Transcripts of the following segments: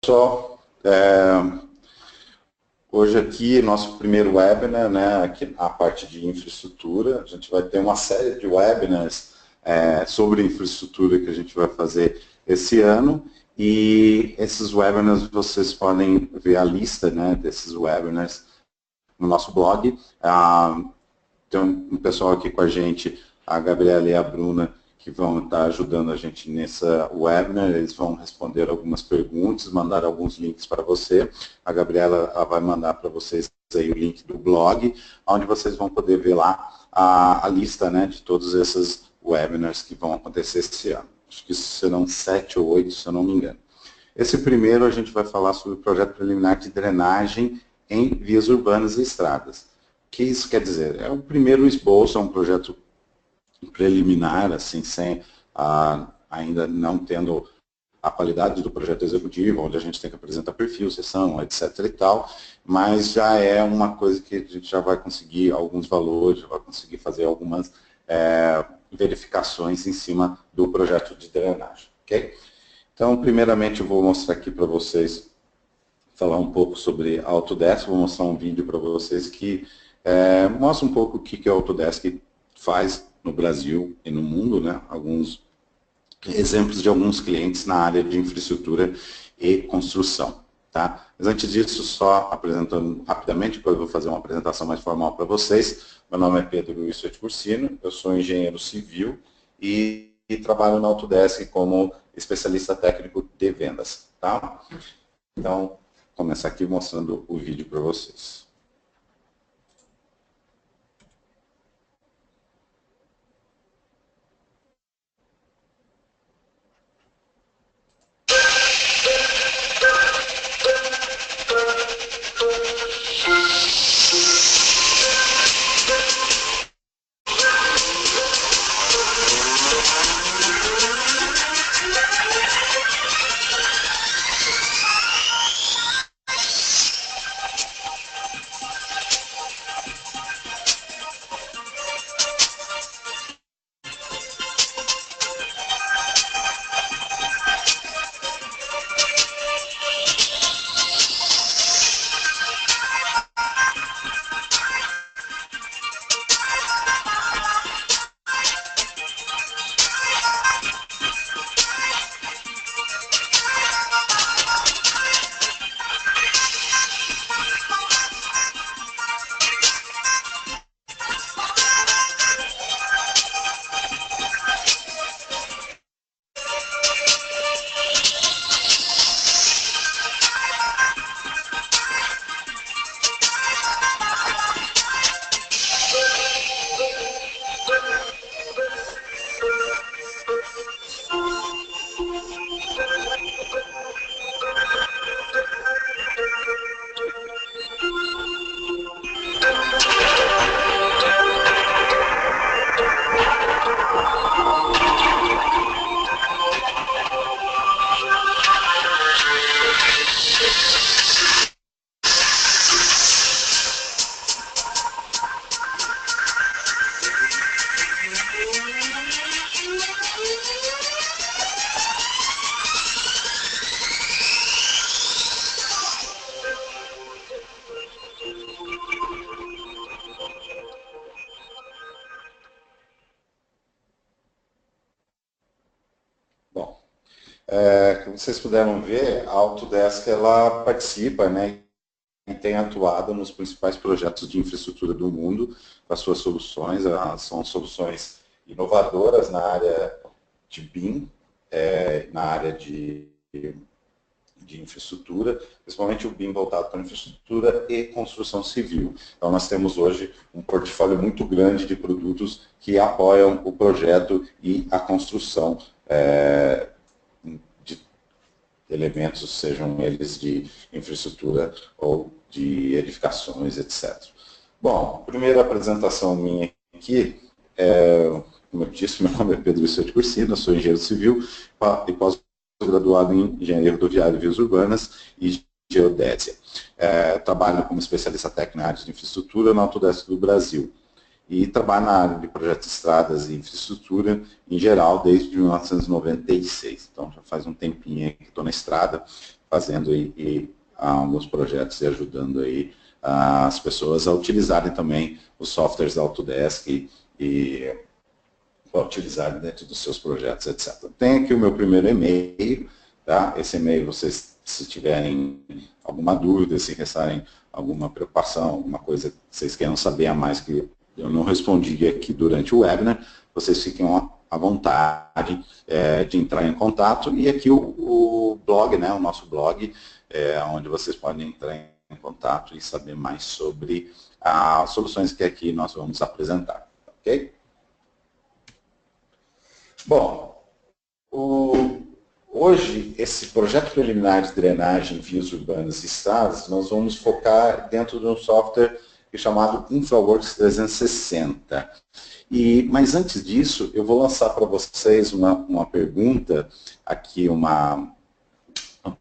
Pessoal, hoje aqui nosso primeiro webinar, né, aqui a parte de infraestrutura. A gente vai ter uma série de webinars sobre infraestrutura que a gente vai fazer esse ano, e esses webinars vocês podem ver a lista, né, desses webinars no nosso blog. Tem um pessoal aqui com a gente, a Gabriela e a Bruna, que vão estar ajudando a gente nessa webinar. Eles vão responder algumas perguntas, mandar alguns links para você. A Gabriela vai mandar para vocês aí o link do blog, onde vocês vão poder ver lá a lista, né, de todos esses webinars que vão acontecer esse ano. Acho que serão 7 ou 8, se eu não me engano. Esse primeiro a gente vai falar sobre o projeto preliminar de drenagem em vias urbanas e estradas. O que isso quer dizer? É o primeiro esboço, é um projeto preliminar, assim, sem ainda não tendo a qualidade do projeto executivo, onde a gente tem que apresentar perfil, sessão, etc. e tal, mas já é uma coisa que a gente já vai conseguir alguns valores, já vai conseguir fazer algumas verificações em cima do projeto de drenagem, ok? Então, primeiramente, eu vou mostrar aqui para vocês, falar um pouco sobre a Autodesk. Vou mostrar um vídeo para vocês que mostra um pouco o que a Autodesk faz no Brasil e no mundo, né? Alguns exemplos de alguns clientes na área de infraestrutura e construção, tá? Mas antes disso, só apresentando rapidamente, depois eu vou fazer uma apresentação mais formal para vocês. Meu nome é Pedro Luiz Cursino, eu sou engenheiro civil e trabalho na Autodesk como especialista técnico de vendas, tá? Então, vou começar aqui mostrando o vídeo para vocês. Como vocês puderam ver, a Autodesk ela participa, né, e tem atuado nos principais projetos de infraestrutura do mundo com as suas soluções. São soluções inovadoras na área de BIM, na área de infraestrutura, principalmente o BIM voltado para infraestrutura e construção civil. Então, nós temos hoje um portfólio muito grande de produtos que apoiam o projeto e a construção de elementos, sejam eles de infraestrutura ou de edificações, etc. Bom, primeira apresentação minha aqui, como eu disse, meu nome é Pedro Luiz Cursino, sou engenheiro civil e pós-graduado em engenharia rodoviária e vias urbanas e geodésia. Trabalho como especialista técnico na área de infraestrutura na Autodesk do Brasil. E trabalho na área de projetos de estradas e infraestrutura, em geral, desde 1996. Então, já faz um tempinho que estou na estrada, fazendo alguns projetos e ajudando aí as pessoas a utilizarem também os softwares da Autodesk e para utilizarem dentro dos seus projetos, etc. Tem aqui o meu primeiro e-mail, tá? Esse e-mail, vocês, se tiverem alguma dúvida, se restarem alguma preocupação, alguma coisa que vocês queiram saber a mais que eu não respondi aqui durante o webinar, vocês fiquem à vontade de entrar em contato. E aqui o blog, né, o nosso blog, onde vocês podem entrar em contato e saber mais sobre as soluções que aqui nós vamos apresentar. Ok? Bom, hoje, esse projeto preliminar de drenagem, vias urbanas e estradas, nós vamos focar dentro de um software chamado InfraWorks 360. Mas antes disso, eu vou lançar para vocês uma pergunta, aqui uma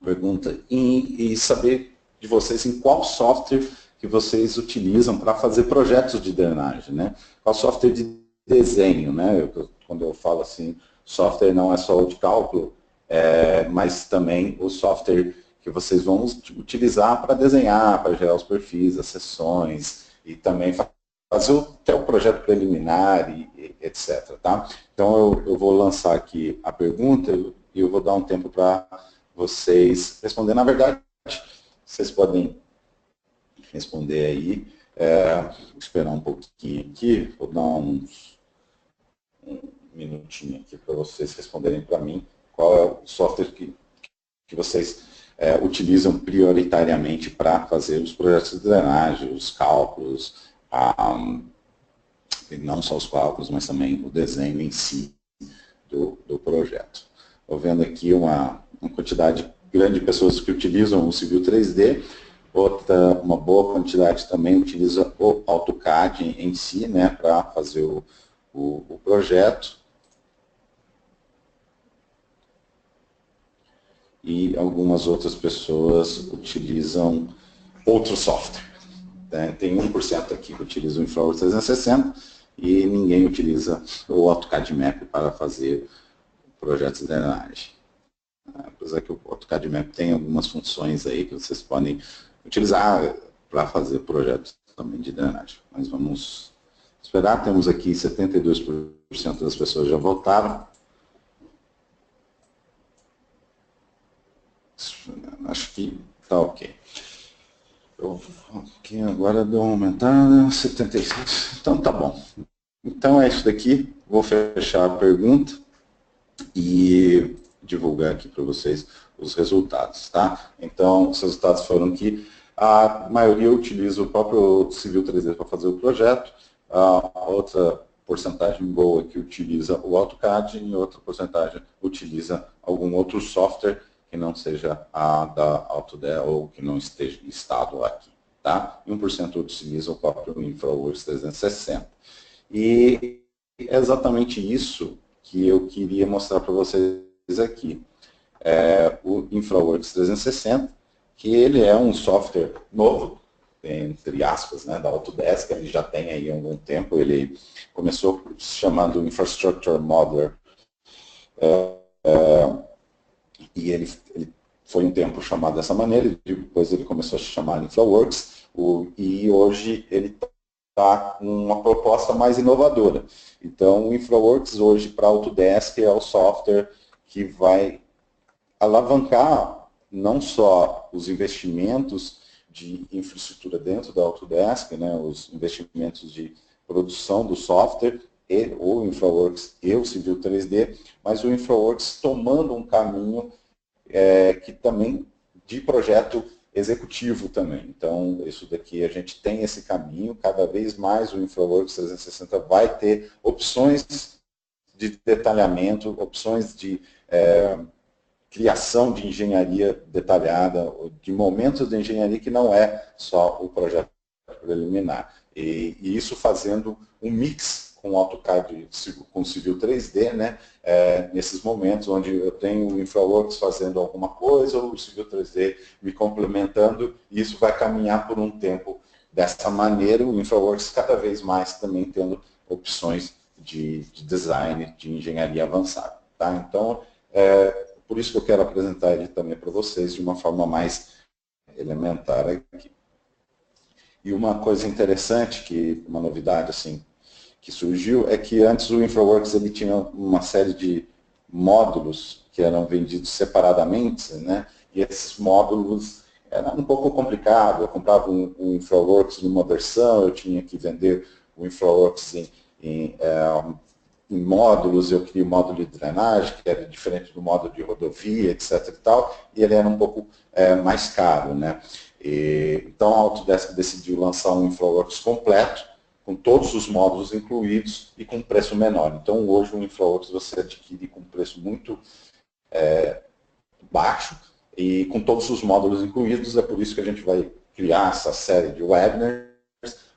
pergunta, e saber de vocês em qual software que vocês utilizam para fazer projetos de drenagem, né? Qual software de desenho, né? Quando eu falo assim, software não é só o de cálculo, mas também o software que vocês vão utilizar para desenhar, para gerar os perfis, as seções, e também fazer até o projeto preliminar, e etc. Tá? Então, eu vou lançar aqui a pergunta e eu vou dar um tempo para vocês responder. Na verdade, vocês podem responder aí, esperar um pouquinho aqui, vou dar um minutinho aqui para vocês responderem para mim qual é o software que vocês utilizam prioritariamente para fazer os projetos de drenagem, os cálculos, e não só os cálculos, mas também o desenho em si do projeto. Estou vendo aqui uma quantidade grande de pessoas que utilizam o Civil 3D, uma boa quantidade também utiliza o AutoCAD em si, né, para fazer o projeto. E algumas outras pessoas utilizam outro software. Né? Tem 1% aqui que utiliza o InfraWorks 360 e ninguém utiliza o AutoCAD Map para fazer projetos de drenagem. Apesar que o AutoCAD Map tem algumas funções aí que vocês podem utilizar para fazer projetos também de drenagem. Mas vamos esperar, temos aqui 72% das pessoas já votaram. Acho que está ok. Aqui agora deu uma aumentada, 77. Então tá bom. Então é isso daqui. Vou fechar a pergunta e divulgar aqui para vocês os resultados, tá? Então, os resultados foram que a maioria utiliza o próprio Civil 3D para fazer o projeto, a outra porcentagem boa que utiliza o AutoCAD e outra porcentagem utiliza algum outro software que não seja a da Autodesk ou que não esteja listado aqui, tá? E 1% utiliza o próprio InfraWorks 360. E é exatamente isso que eu queria mostrar para vocês aqui. O InfraWorks 360, que ele é um software novo, entre aspas, né, da Autodesk, ele já tem aí há algum tempo, ele começou se chamando Infrastructure Modeler, e ele foi um tempo chamado dessa maneira, e depois ele começou a se chamar InfraWorks, e hoje ele está com uma proposta mais inovadora. Então, o InfraWorks hoje para a Autodesk é o software que vai alavancar não só os investimentos de infraestrutura dentro da Autodesk, né, os investimentos de produção do software, o InfraWorks e o Civil 3D, mas o InfraWorks tomando um caminho que também de projeto executivo também. Então, isso daqui a gente tem esse caminho, cada vez mais o InfraWorks 360 vai ter opções de detalhamento, opções de criação de engenharia detalhada, de momentos de engenharia que não é só o projeto preliminar. E isso fazendo um mix com o AutoCAD, com o Civil 3D, né? Nesses momentos onde eu tenho o InfraWorks fazendo alguma coisa, ou o Civil 3D me complementando, e isso vai caminhar por um tempo dessa maneira, o InfraWorks cada vez mais também tendo opções de design, de engenharia avançada. Tá? Então, por isso que eu quero apresentar ele também para vocês de uma forma mais elementar aqui. E uma coisa interessante, uma novidade assim, que surgiu, é que antes o InfraWorks ele tinha uma série de módulos que eram vendidos separadamente, né? E esses módulos era um pouco complicado. Eu comprava um InfraWorks numa versão, eu tinha que vender o InfraWorks em módulos, eu queria o módulo de drenagem, que era diferente do módulo de rodovia, etc. e tal, e ele era um pouco mais caro, né? Então a Autodesk decidiu lançar um InfraWorks completo, com todos os módulos incluídos e com preço menor. Então hoje o InfraWorks você adquire com preço muito baixo e com todos os módulos incluídos. É por isso que a gente vai criar essa série de webinars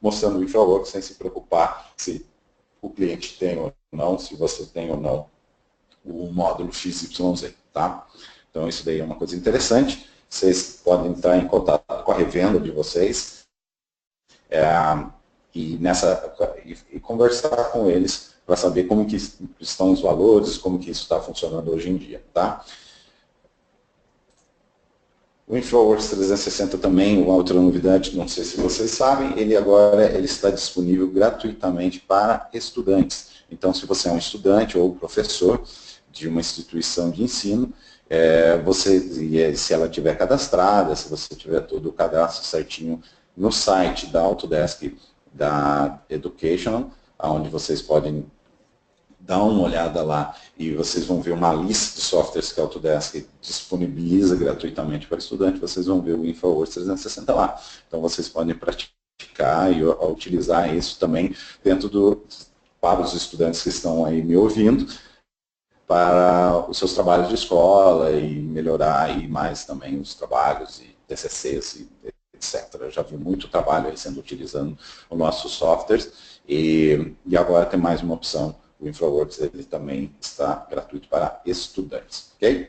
mostrando o InfraWorks sem se preocupar se o cliente tem ou não, se você tem ou não o módulo XYZ, tá? Então isso daí é uma coisa interessante. Vocês podem entrar em contato com a revenda de vocês e conversar com eles para saber como que estão os valores, como que isso está funcionando hoje em dia, tá? O InfraWorks 360 também, uma outra novidade, não sei se vocês sabem, ele está disponível gratuitamente para estudantes. Então, se você é um estudante ou professor de uma instituição de ensino, se ela tiver cadastrada, se você tiver todo o cadastro certinho no site da Autodesk, da Educational, onde vocês podem dar uma olhada lá e vocês vão ver uma lista de softwares que a Autodesk disponibiliza gratuitamente para estudante, vocês vão ver o InfraWorks 360 lá. Então vocês podem praticar e utilizar isso também para os estudantes que estão aí me ouvindo, para os seus trabalhos de escola e melhorar aí mais também os trabalhos e TCCs e etc. Eu já vi muito trabalho aí sendo utilizando os nossos softwares e agora tem mais uma opção. O InfraWorks ele também está gratuito para estudantes, ok?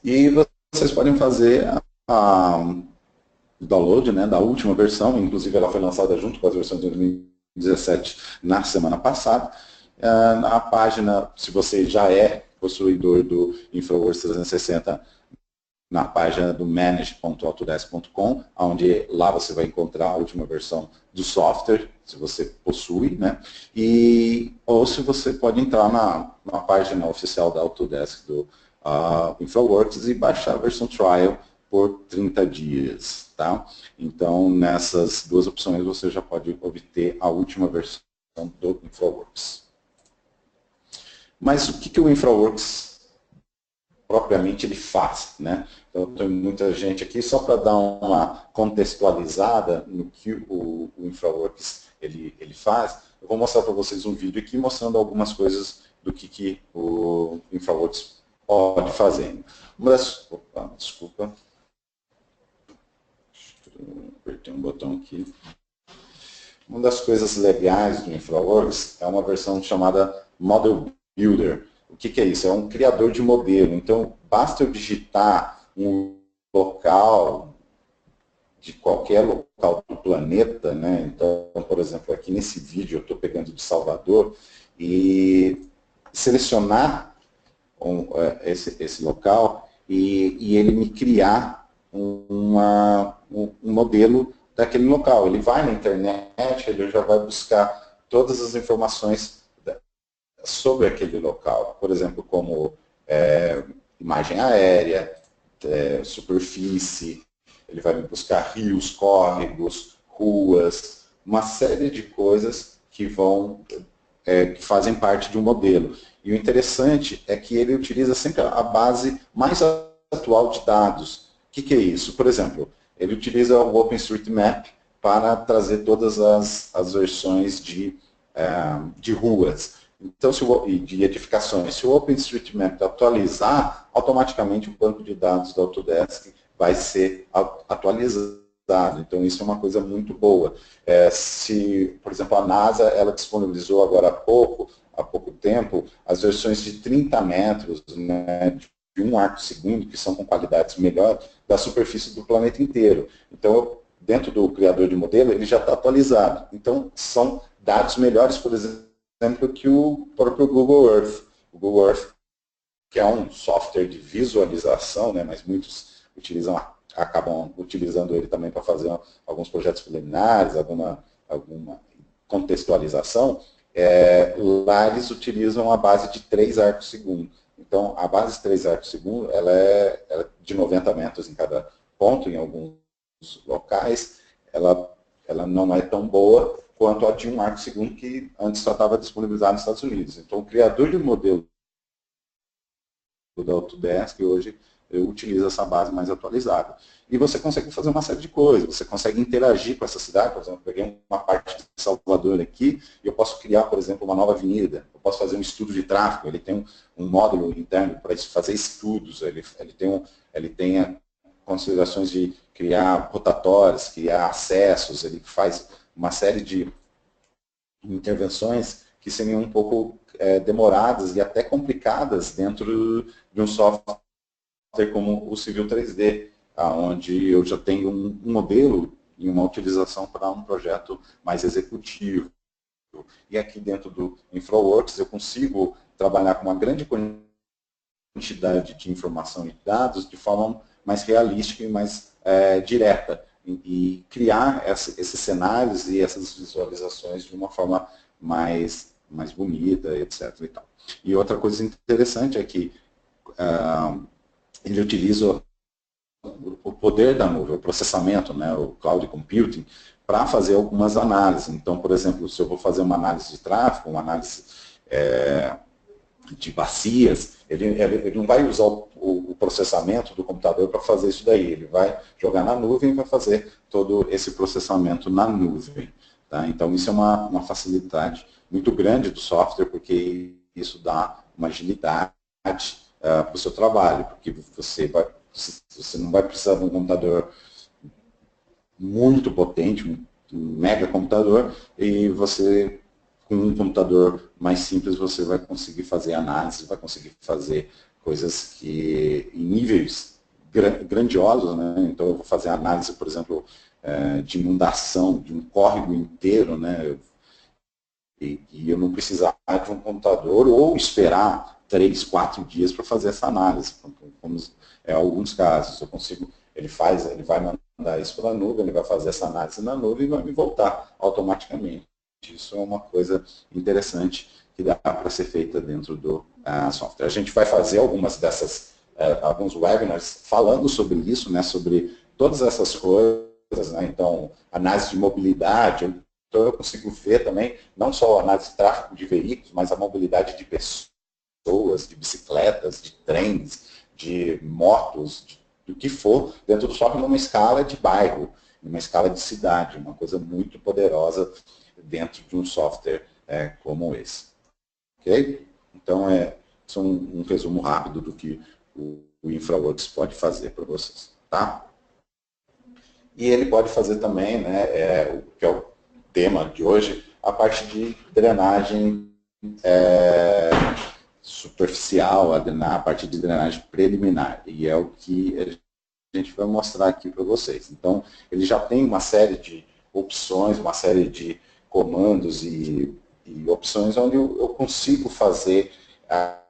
E vocês podem fazer o download, né, da última versão, inclusive ela foi lançada junto com as versões de 2017 na semana passada. Na página, se você já é possuidor do InfraWorks 360, na página do manage.autodesk.com, onde lá você vai encontrar a última versão do software, se você possui, né? Ou se você pode entrar na página oficial da Autodesk do InfraWorks e baixar a versão trial por 30 dias, tá? Então, nessas duas opções, você já pode obter a última versão do InfraWorks. Mas o que o InfraWorks propriamente ele faz, né? Então, tem muita gente aqui, só para dar uma contextualizada no que o InfraWorks ele faz, eu vou mostrar para vocês um vídeo aqui mostrando algumas coisas do que o InfraWorks pode fazer. Desculpa. Apertei um botão aqui. Uma das coisas legais do InfraWorks é uma versão chamada Model Builder. O que é isso? É um criador de modelo. Então, basta eu digitar um local, de qualquer local do planeta, né? Então, por exemplo, aqui nesse vídeo eu estou pegando de Salvador e selecionar esse local e ele me criar um modelo daquele local. Ele vai na internet, ele já vai buscar todas as informações sobre aquele local, por exemplo, como imagem aérea, superfície, ele vai me buscar rios, córregos, ruas, uma série de coisas que que fazem parte de um modelo. E o interessante é que ele utiliza sempre a base mais atual de dados. O que é isso? Por exemplo, ele utiliza o OpenStreetMap para trazer todas as versões de ruas. Então, de edificações. Se o OpenStreetMap atualizar, automaticamente o banco de dados da Autodesk vai ser atualizado. Então, isso é uma coisa muito boa. Por exemplo, a NASA ela disponibilizou agora há pouco tempo, as versões de 30 metros, né, de um arco segundo, que são com qualidades melhores, da superfície do planeta inteiro. Então, dentro do criador de modelo, ele já está atualizado. Então, são dados melhores, por exemplo, que o próprio Google Earth. O Google Earth que é um software de visualização, né, mas muitos acabam utilizando ele também para fazer alguns projetos preliminares, alguma contextualização. Lá eles utilizam a base de 3 arcos segundo. Então, a base de 3 arcos segundo, ela é de 90 metros em cada ponto, em alguns locais. Ela não é tão boa quanto a de 1 arco segundo, que antes só estava disponibilizado nos Estados Unidos. Então, o criador de modelo da Autodesk hoje utiliza essa base mais atualizada. E você consegue fazer uma série de coisas, você consegue interagir com essa cidade. Por exemplo, eu peguei uma parte de Salvador aqui e eu posso criar, por exemplo, uma nova avenida, eu posso fazer um estudo de tráfego, ele tem um módulo interno para fazer estudos, ele tem considerações de criar rotatórias, criar acessos, ele faz uma série de intervenções que seriam um pouco demoradas e até complicadas dentro de um software como o Civil 3D, onde eu já tenho um modelo e uma utilização para um projeto mais executivo. E aqui dentro do InfraWorks eu consigo trabalhar com uma grande quantidade de informação e dados de forma mais realística e mais direta, e criar esses cenários e essas visualizações de uma forma mais bonita, etc. E outra coisa interessante é que ele utiliza o poder da nuvem, o processamento, né, o cloud computing, para fazer algumas análises. Então, por exemplo, se eu vou fazer uma análise de tráfego, uma análise de bacias, ele não vai usar o processamento do computador para fazer isso daí. Ele vai jogar na nuvem e vai fazer todo esse processamento na nuvem. Tá? Então, isso é uma facilidade muito grande do software, porque isso dá uma agilidade para o seu trabalho, porque você não vai precisar de um computador muito potente, um mega computador, e você, com um computador mais simples, você vai conseguir fazer análise, vai conseguir fazer coisas que em níveis grandiosos, né? Então eu vou fazer análise, por exemplo, de inundação, de um córrego inteiro, né? E eu não precisar de um computador ou esperar 3, 4 dias para fazer essa análise. Como alguns casos, eu consigo, ele vai mandar isso para a nuvem, ele vai fazer essa análise na nuvem e vai me voltar automaticamente. Isso é uma coisa interessante que dá para ser feita dentro do software. A gente vai fazer alguns webinars falando sobre isso, né, sobre todas essas coisas, né, então, análise de mobilidade. Então, eu consigo ver também, não só a análise de tráfego de veículos, mas a mobilidade de pessoas, de bicicletas, de trens, de motos, do que for, dentro do software, numa escala de bairro, numa escala de cidade, uma coisa muito poderosa dentro de um software como esse. Ok? Então, isso é um resumo rápido do que o InfraWorks pode fazer para vocês. Tá? E ele pode fazer também, né, que é o tema de hoje, a parte de drenagem superficial, a parte de drenagem preliminar. E é o que a gente vai mostrar aqui para vocês. Então, ele já tem uma série de opções, uma série de comandos e opções onde eu consigo fazer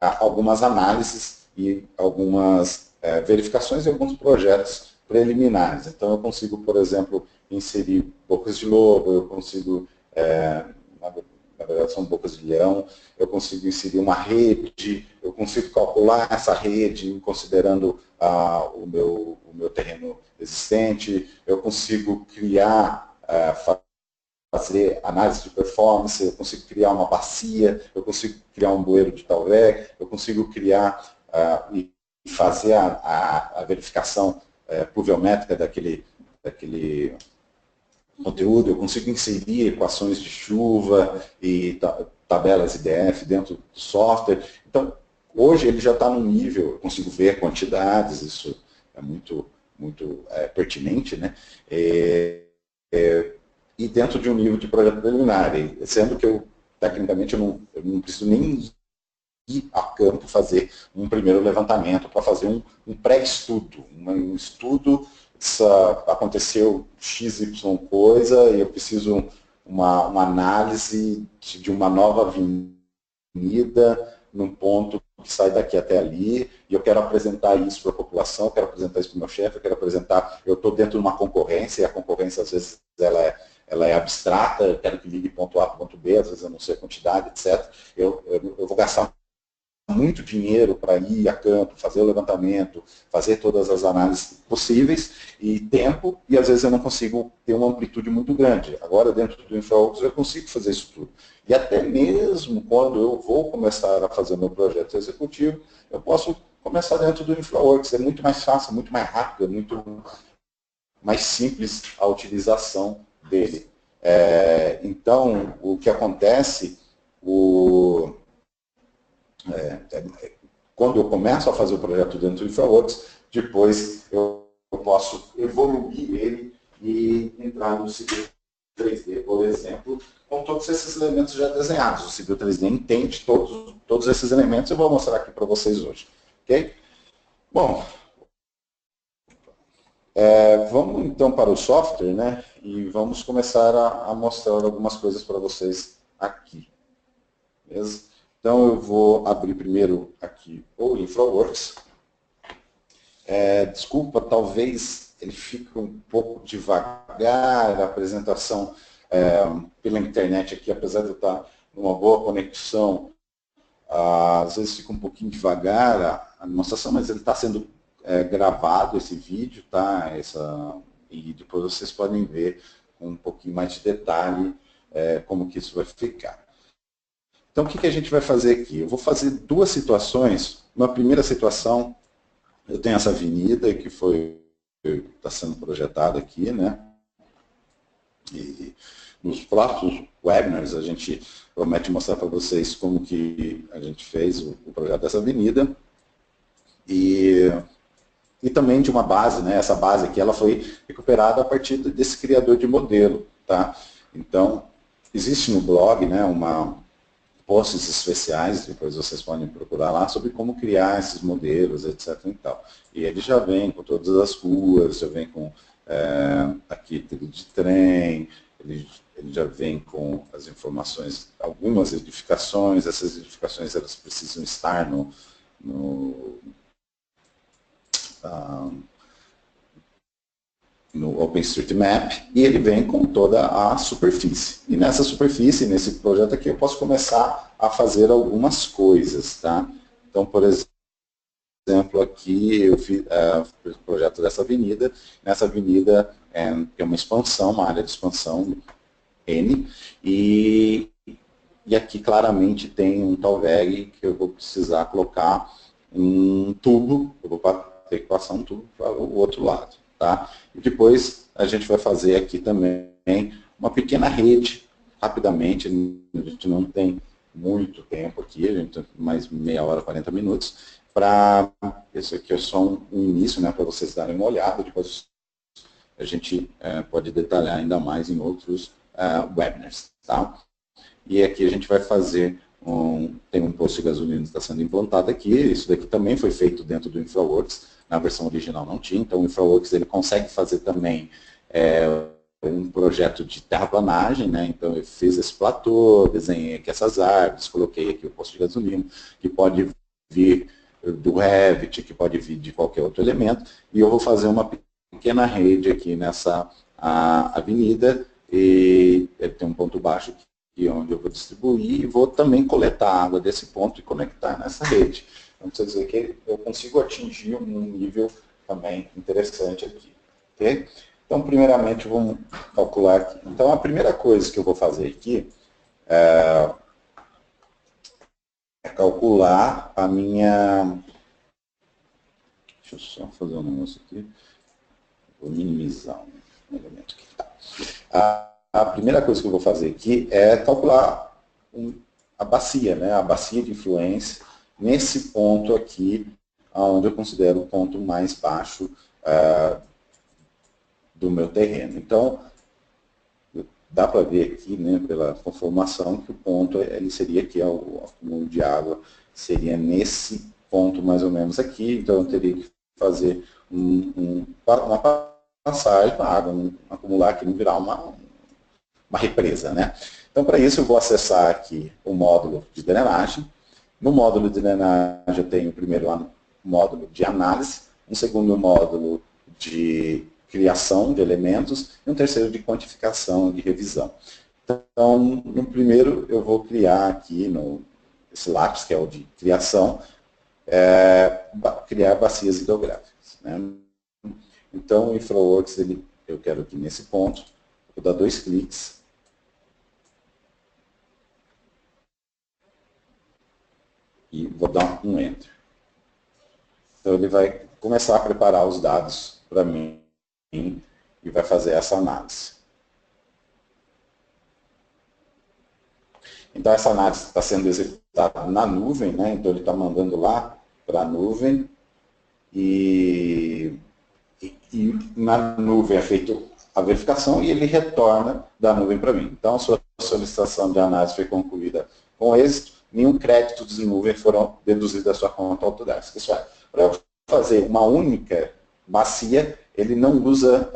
algumas análises e algumas verificações de alguns projetos preliminares. Então, eu consigo, por exemplo, inserir bocas de lobo, eu consigo, na verdade são bocas de leão, eu consigo inserir uma rede, eu consigo calcular essa rede considerando o meu terreno existente, eu consigo criar, fazer análise de performance, eu consigo criar uma bacia, eu consigo criar um bueiro de Tauweg, eu consigo criar e fazer a verificação pluviométrica daquele conteúdo, eu consigo inserir equações de chuva e tabelas IDF dentro do software. Então, hoje ele já está num nível, eu consigo ver quantidades, isso é muito pertinente, né? E dentro de um nível de projeto preliminar, sendo que tecnicamente, eu não preciso nem ir a campo fazer um primeiro levantamento, para fazer um pré-estudo, um estudo, aconteceu XY coisa, e eu preciso uma análise de uma nova avenida num ponto que sai daqui até ali, e eu quero apresentar isso para a população, eu quero apresentar isso para o meu chefe, eu quero apresentar, eu estou dentro de uma concorrência, e a concorrência às vezes ela é abstrata, eu quero que ligue ponto A para ponto B, às vezes eu não sei a quantidade, etc. Eu vou gastar muito dinheiro para ir a campo, fazer o levantamento, fazer todas as análises possíveis, e tempo, e às vezes eu não consigo ter uma amplitude muito grande. Agora, dentro do InfraWorks, eu consigo fazer isso tudo. E até mesmo quando eu vou começar a fazer meu projeto executivo, eu posso começar dentro do InfraWorks. É muito mais fácil, muito mais rápido, é muito mais simples a utilização dele. Então, o que acontece, quando eu começo a fazer o projeto dentro do InfraWorks, depois eu posso evoluir ele e entrar no Civil 3D, por exemplo, com todos esses elementos já desenhados. O Civil 3D entende todos esses elementos, eu vou mostrar aqui para vocês hoje. Ok? Bom, vamos então para o software, né? E vamos começar a mostrar algumas coisas para vocês aqui. Beleza? Então eu vou abrir primeiro aqui o InfraWorks. Desculpa, talvez ele fique um pouco devagar, a apresentação pela internet aqui, apesar de eu estar numa boa conexão, às vezes fica um pouquinho devagar a demonstração, mas ele está sendo gravado, esse vídeo, tá? E depois vocês podem ver com um pouquinho mais de detalhe como que isso vai ficar. Então, o que a gente vai fazer aqui? Eu vou fazer duas situações. Uma primeira situação, eu tenho essa avenida que está sendo projetada aqui, né? E nos próximos webinars a gente promete mostrar para vocês como que a gente fez o projeto dessa avenida. E também de uma base, né? Essa base aqui ela foi recuperada a partir desse criador de modelo, tá? Então, existe no blog, né, posts especiais, depois vocês podem procurar lá, sobre como criar esses modelos, etc. E tal. E ele já vem com todas as ruas, já vem com aqui trilho de trem, ele já vem com as informações, algumas edificações, essas edificações elas precisam estar no OpenStreetMap, e ele vem com toda a superfície. E nessa superfície, nesse projeto aqui, eu posso começar a fazer algumas coisas, tá? Então, por exemplo, aqui eu fiz o projeto dessa avenida. Nessa avenida é uma expansão, uma área de expansão N, e aqui claramente tem um talveg que eu vou precisar colocar um tubo, eu vou ter que passar um tubo para o outro lado. Tá? E depois a gente vai fazer aqui também uma pequena rede, rapidamente, a gente não tem muito tempo aqui, a gente tem mais meia hora, 40 minutos, esse aqui é só um início, né, para vocês darem uma olhada, depois a gente pode detalhar ainda mais em outros webinars. Tá? E aqui a gente vai fazer, tem um posto de gasolina que está sendo implantado aqui, isso daqui também foi feito dentro do InfraWorks, na versão original não tinha, então o InfraWorks ele consegue fazer também um projeto de terraplanagem, né? Então eu fiz esse platô, desenhei aqui essas árvores, coloquei aqui o posto de gasolina, que pode vir do Revit, que pode vir de qualquer outro elemento, e eu vou fazer uma pequena rede aqui nessa avenida, e tem um ponto baixo aqui onde eu vou distribuir, e vou também coletar a água desse ponto e conectar nessa rede. Então, precisa dizer que eu consigo atingir um nível também interessante aqui. Okay? Então, primeiramente, vamos calcular aqui. Então, a primeira coisa que eu vou fazer aqui é calcular a minha... Deixa eu só fazer um negócio aqui. Vou minimizar um elemento aqui. A primeira coisa que eu vou fazer aqui é calcular a bacia, né? A bacia de influência nesse ponto aqui, onde eu considero o ponto mais baixo do meu terreno. Então, dá para ver aqui, né, pela conformação, que o ponto ele seria aqui, o acúmulo de água seria nesse ponto mais ou menos aqui, então eu teria que fazer uma passagem para a água acumular aqui, não virar uma represa, né? Então, para isso, eu vou acessar aqui o módulo de drenagem, No módulo de drenagem eu tenho o primeiro módulo de análise, um segundo módulo de criação de elementos e um terceiro de quantificação, de revisão. Então, no primeiro eu vou criar aqui, esse lápis que é o de criação, criar bacias hidrográficas, né? Então, o InfraWorks, eu quero aqui nesse ponto, vou dar 2 cliques. E vou dar um Enter. Então, ele vai começar a preparar os dados para mim e vai fazer essa análise. Então, essa análise está sendo executada na nuvem, né? Então, ele está mandando lá para a nuvem e na nuvem é feita a verificação e ele retorna da nuvem para mim. Então, a sua solicitação de análise foi concluída com êxito, nenhum crédito de nuvem foram deduzidos da sua conta Autodesk. Isso é, para eu fazer uma única bacia, ele não usa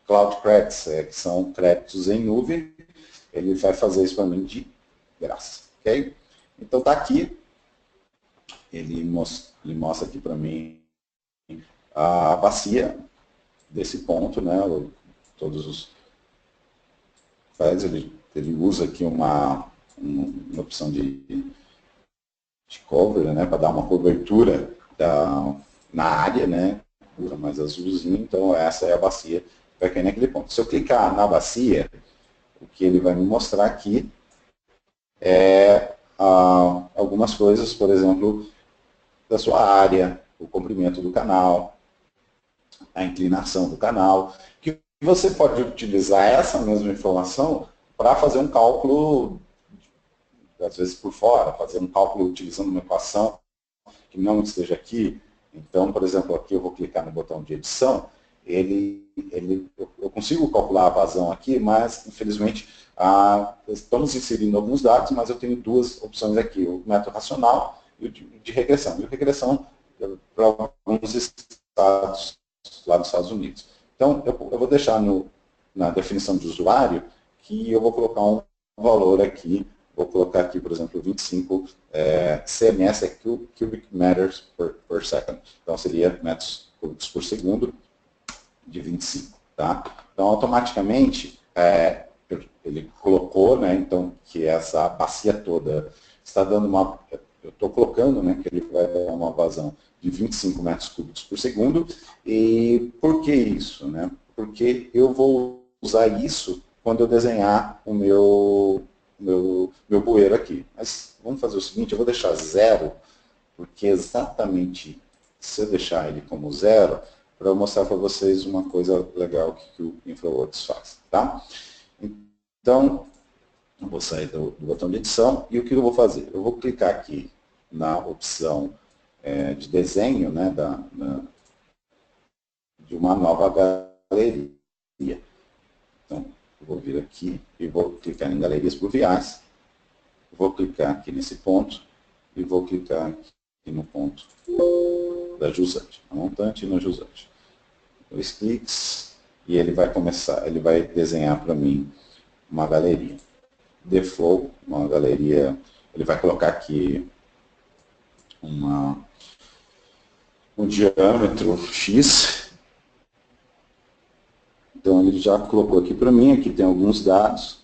Cloud Credits, que são créditos em nuvem, ele vai fazer isso para mim de graça. Okay? Então, está aqui, ele mostra aqui para mim a bacia desse ponto, né? Todos os ele usa aqui uma opção de cover, né? Para dar uma cobertura na área, né? Usa mais azulzinho, então essa é a bacia que vai cair naquele ponto. Se eu clicar na bacia, o que ele vai me mostrar aqui é algumas coisas, por exemplo, da sua área, o comprimento do canal, a inclinação do canal, que você pode utilizar essa mesma informação para fazer um cálculo, às vezes por fora, fazer um cálculo utilizando uma equação que não esteja aqui. Então, por exemplo, aqui eu vou clicar no botão de edição, eu consigo calcular a vazão aqui, mas, infelizmente, estamos inserindo alguns dados, mas eu tenho duas opções aqui, o método racional e o de regressão. E o regressão para alguns estados lá dos Estados Unidos. Então, eu vou deixar na definição de usuário que eu vou colocar um valor aqui, vou colocar aqui, por exemplo, 25 CMS, Cubic Meters per Second. Então, seria metros cúbicos por segundo de 25. Tá? Então, automaticamente, ele colocou, né, então, que essa bacia toda está dando uma... Eu estou colocando, né, que ele vai dar uma vazão de 25 metros cúbicos por segundo. E por que isso? Né? Porque eu vou usar isso quando eu desenhar o meu bueiro aqui. Mas vamos fazer o seguinte, eu vou deixar 0, porque exatamente se eu deixar ele como 0, para eu mostrar para vocês uma coisa legal que o InfraWorks faz. Tá? Então, eu vou sair do botão de edição e o que eu vou fazer? Eu vou clicar aqui na opção de desenho, né, de uma nova galeria. Então, eu vou vir aqui e vou clicar em galerias pluviais, vou clicar aqui nesse ponto e vou clicar aqui no ponto da jusante, na montante e na jusante. 2 cliques e ele vai começar, ele vai desenhar para mim uma galeria. The Flow, uma galeria, ele vai colocar aqui um diâmetro X. Então ele já colocou aqui para mim, aqui tem alguns dados.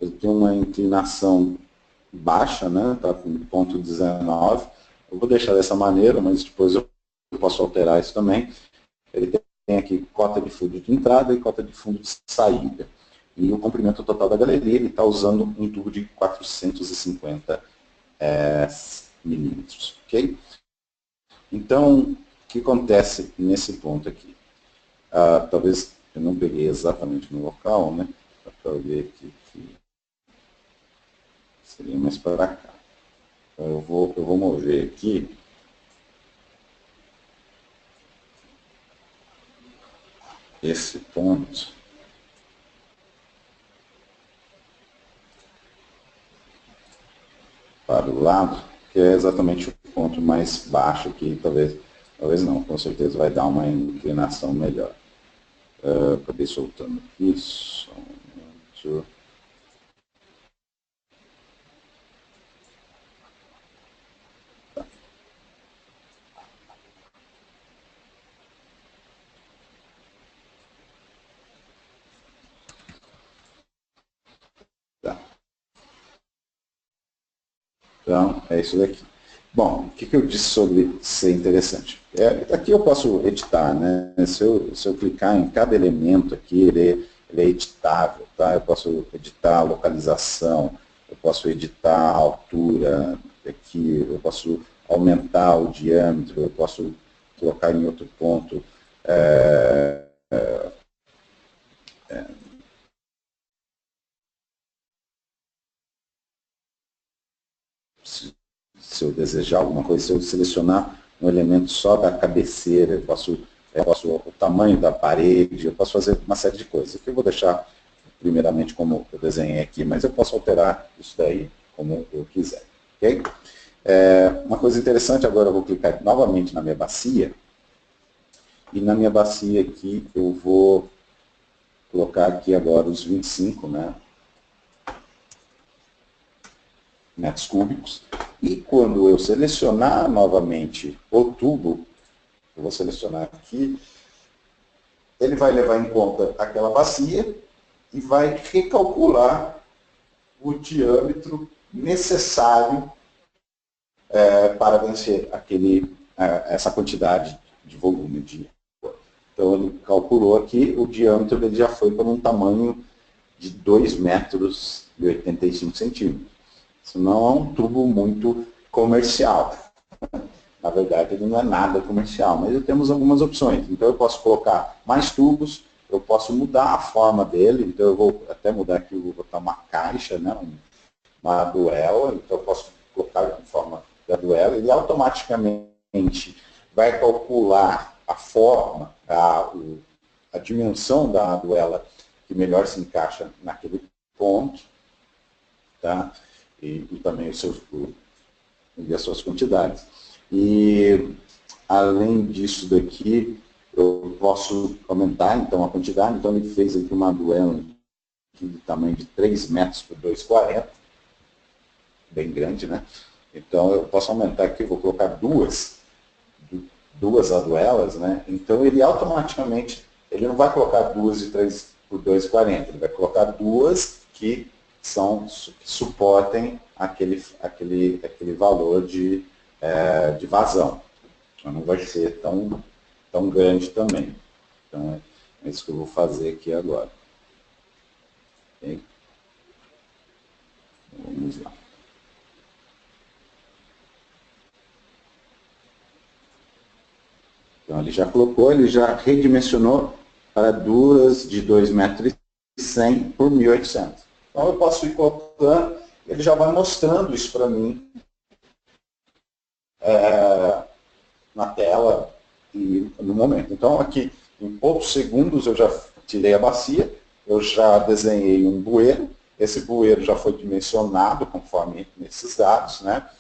Ele tem uma inclinação baixa, né? Está com 0,19. Eu vou deixar dessa maneira, mas depois eu posso alterar isso também. Ele tem aqui cota de fundo de entrada e cota de fundo de saída. E o comprimento total da galeria, ele está usando um tubo de 450 milímetros. Ok? Então, o que acontece nesse ponto aqui? Talvez eu não peguei exatamente no local, né? Para ver aqui que seria mais para cá. Então, eu vou mover aqui. Esse ponto. Para o lado, que é exatamente o ponto mais baixo aqui, talvez não, com certeza vai dar uma inclinação melhor. Acabei soltando aqui, só um momento. Então, é isso daqui. Bom, o que eu disse sobre ser interessante? Aqui eu posso editar, né? Se eu clicar em cada elemento aqui, ele é editável, tá? Eu posso editar a localização, eu posso editar a altura, aqui eu posso aumentar o diâmetro, eu posso colocar em outro ponto. Se eu desejar alguma coisa, se eu selecionar um elemento só da cabeceira, eu posso o tamanho da parede, eu posso fazer uma série de coisas. Aqui eu vou deixar primeiramente como eu desenhei aqui, mas eu posso alterar isso daí como eu quiser. Okay? Uma coisa interessante, agora eu vou clicar novamente na minha bacia, e na minha bacia aqui eu vou colocar aqui agora os 25, né, metros cúbicos. E quando eu selecionar novamente o tubo, eu vou selecionar aqui, ele vai levar em conta aquela bacia e vai recalcular o diâmetro necessário para vencer essa quantidade de volume de água. Então ele calculou aqui, o diâmetro dele já foi para um tamanho de 2,85 metros. Isso não é um tubo muito comercial. Na verdade, ele não é nada comercial, mas temos algumas opções. Então, eu posso colocar mais tubos, eu posso mudar a forma dele, então eu vou até mudar aqui, eu vou botar uma caixa, né, uma duela, então eu posso colocar em forma da duela, ele automaticamente vai calcular a forma, a dimensão da duela que melhor se encaixa naquele ponto, tá? E também as suas quantidades. E, além disso daqui, eu posso aumentar, então, a quantidade. Então, ele fez aqui uma duela de tamanho de 3 metros por 2,40, bem grande, né? Então, eu posso aumentar aqui, eu vou colocar duas aduelas, né? Então, ele automaticamente, ele não vai colocar duas de 3 por 2,40, ele vai colocar duas que suportem aquele valor de vazão. Então, não vai ser tão grande também. Então, é isso que eu vou fazer aqui agora. Okay? Vamos lá. Então, ele já colocou, ele já redimensionou para duas de 2,1 m por 1.800. Então, eu posso ir colocando, ele já vai mostrando isso para mim na tela e no momento. Então, aqui, em poucos segundos, eu já tirei a bacia, eu já desenhei um bueiro, esse bueiro já foi dimensionado conforme esses dados, né?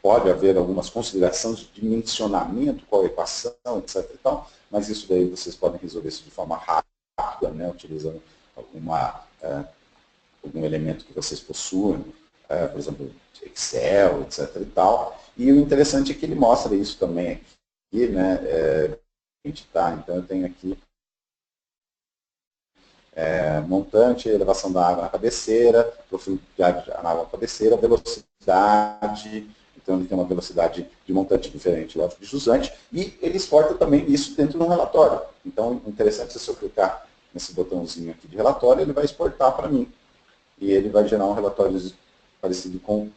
Pode haver algumas considerações de dimensionamento, qual a equação, etc. e tal, mas isso daí vocês podem resolver isso de forma rápida, né? Utilizando algum elemento que vocês possuem, por exemplo, Excel, etc. e tal. E o interessante é que ele mostra isso também aqui, né? Então, eu tenho aqui montante, elevação da água na cabeceira, profundidade da água na cabeceira, velocidade. Então, ele tem uma velocidade de montante diferente, lógico, de jusante, e ele exporta também isso dentro de um relatório. Então, interessante, se eu clicar nesse botãozinho aqui de relatório, ele vai exportar para mim. E ele vai gerar um relatório parecido com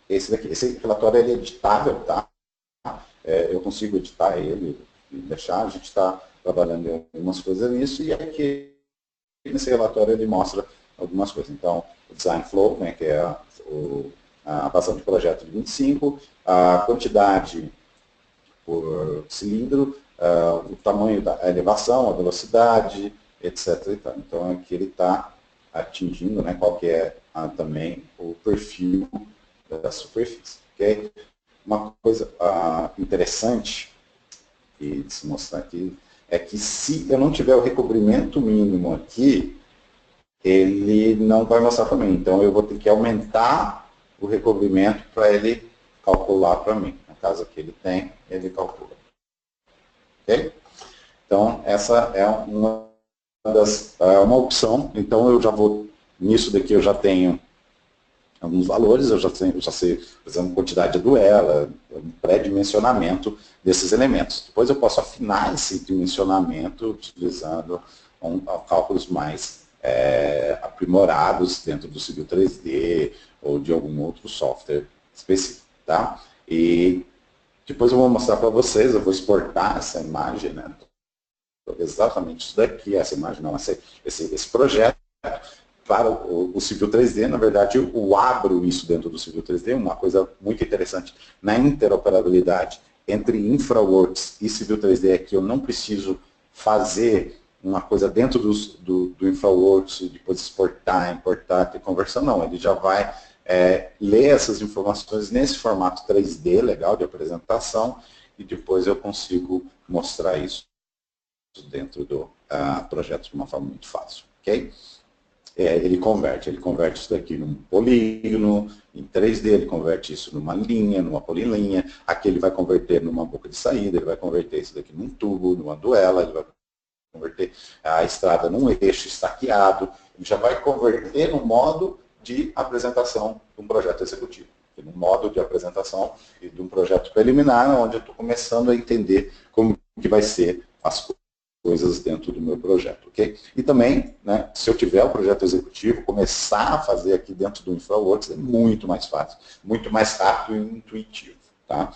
esse daqui. Esse relatório ele é editável, tá? Eu consigo editar ele e deixar. A gente está trabalhando em algumas coisas nisso, e aqui nesse relatório ele mostra algumas coisas. Então, o design flow, né, que é a vazão de projeto de 25, a quantidade por cilindro, o tamanho da elevação, a velocidade, etc. Então, aqui ele está atingindo, né, qual que é também o perfil da superfície. Okay? Uma coisa interessante de se mostrar aqui é que se eu não tiver o recobrimento mínimo aqui, ele não vai mostrar para mim. Então, eu vou ter que aumentar o recobrimento para ele calcular para mim. No caso aqui ele tem, ele calcula. Ok? Então, essa é uma opção. Então, eu já vou, nisso daqui eu já tenho alguns valores, eu já sei, por exemplo, quantidade de duela, um pré-dimensionamento desses elementos. Depois eu posso afinar esse dimensionamento utilizando cálculos mais aprimorados dentro do Civil 3D ou de algum outro software específico. Tá? E depois eu vou mostrar para vocês, eu vou exportar essa imagem, né? Exatamente isso daqui, essa imagem, não, esse projeto para o Civil 3D. Na verdade, eu abro isso dentro do Civil 3D, uma coisa muito interessante na interoperabilidade entre InfraWorks e Civil 3D é que eu não preciso fazer uma coisa dentro do InfraWorks e depois exportar, importar, ter conversão, não, ele já vai ler essas informações nesse formato 3D, legal, de apresentação, e depois eu consigo mostrar isso dentro do projeto de uma forma muito fácil, ok? Ele converte isso daqui num polígono, em 3D, ele converte isso numa linha, numa polilinha, aqui ele vai converter numa boca de saída, ele vai converter isso daqui num tubo, numa duela, ele vai converter a estrada num eixo estaqueado, ele já vai converter no modo de apresentação de um projeto executivo, no modo de apresentação de um projeto preliminar, onde eu estou começando a entender como que vai ser as coisas dentro do meu projeto, ok? E também, né, se eu tiver o projeto executivo, começar a fazer aqui dentro do InfraWorks é muito mais fácil, muito mais rápido e intuitivo, tá?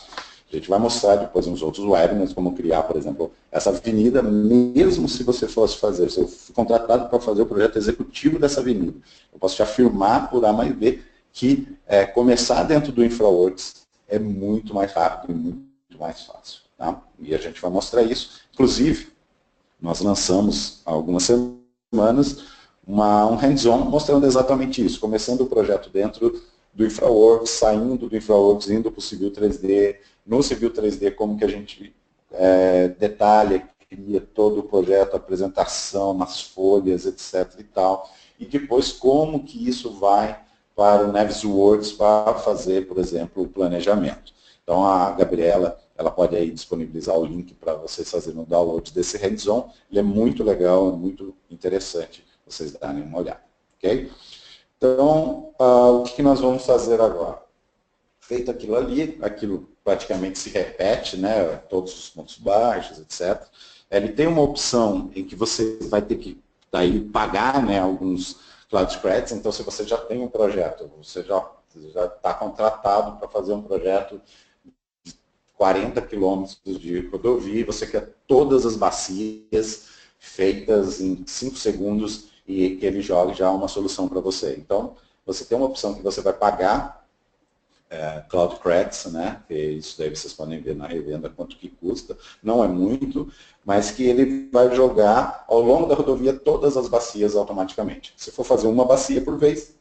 A gente vai mostrar depois nos outros webinars como criar, por exemplo, essa avenida, mesmo se você fosse fazer, se eu fui contratado para fazer o projeto executivo dessa avenida, eu posso te afirmar por A mais B que começar dentro do InfraWorks é muito mais rápido e muito mais fácil, tá? E a gente vai mostrar isso. Inclusive, nós lançamos há algumas semanas um hands-on mostrando exatamente isso, começando o projeto dentro do InfraWorks, saindo do InfraWorks, indo para o Civil 3D, no Civil 3D como que a gente detalha, cria todo o projeto, apresentação, nas folhas, etc. e tal, e depois como que isso vai para o Navisworks para fazer, por exemplo, o planejamento. Então a Gabriela, ela pode aí disponibilizar o link para vocês fazerem o download desse hands-on. Ele é muito legal, é muito interessante vocês darem uma olhada. Ok? Então, o que nós vamos fazer agora? Feito aquilo ali, aquilo praticamente se repete, né? Todos os pontos baixos, etc. Ele tem uma opção em que você vai ter que daí, pagar, né, alguns Cloud Credits. Então, se você já tem um projeto, você já está contratado para fazer um projeto 40 quilômetros de rodovia, você quer todas as bacias feitas em 5 segundos e que ele jogue já uma solução para você. Então, você tem uma opção que você vai pagar Cloud Credits, né? Que isso daí vocês podem ver na revenda quanto que custa, não é muito, mas que ele vai jogar ao longo da rodovia todas as bacias automaticamente. Se for fazer uma bacia por vez,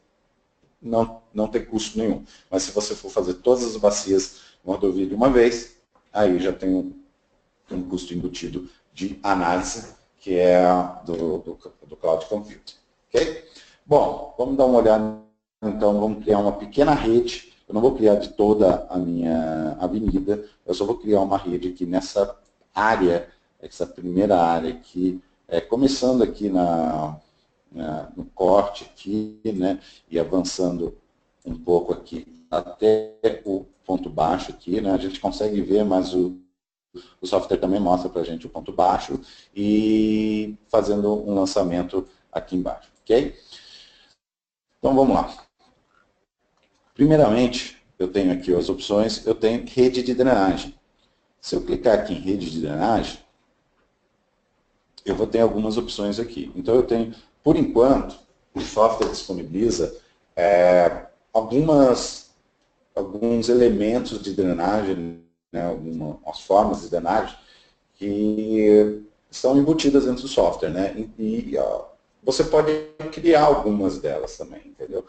não tem custo nenhum. Mas se você for fazer todas as bacias uma rodovia de uma vez, aí já tem um custo embutido de análise, que é do Cloud Compute. Ok? Bom, vamos dar uma olhada, então, vamos criar uma pequena rede. Eu não vou criar de toda a minha avenida, eu só vou criar uma rede aqui nessa área, essa primeira área aqui, começando aqui no corte aqui, né, e avançando um pouco aqui até o ponto baixo aqui, né, a gente consegue ver, mas o software também mostra para a gente o ponto baixo e fazendo um lançamento aqui embaixo, ok? Então vamos lá. Primeiramente, eu tenho aqui as opções, eu tenho rede de drenagem. Se eu clicar aqui em rede de drenagem, eu vou ter algumas opções aqui. Então eu tenho, por enquanto, o software disponibiliza alguns elementos de drenagem, né, algumas formas de drenagem que estão embutidas dentro do software, né? Você pode criar algumas delas também, entendeu?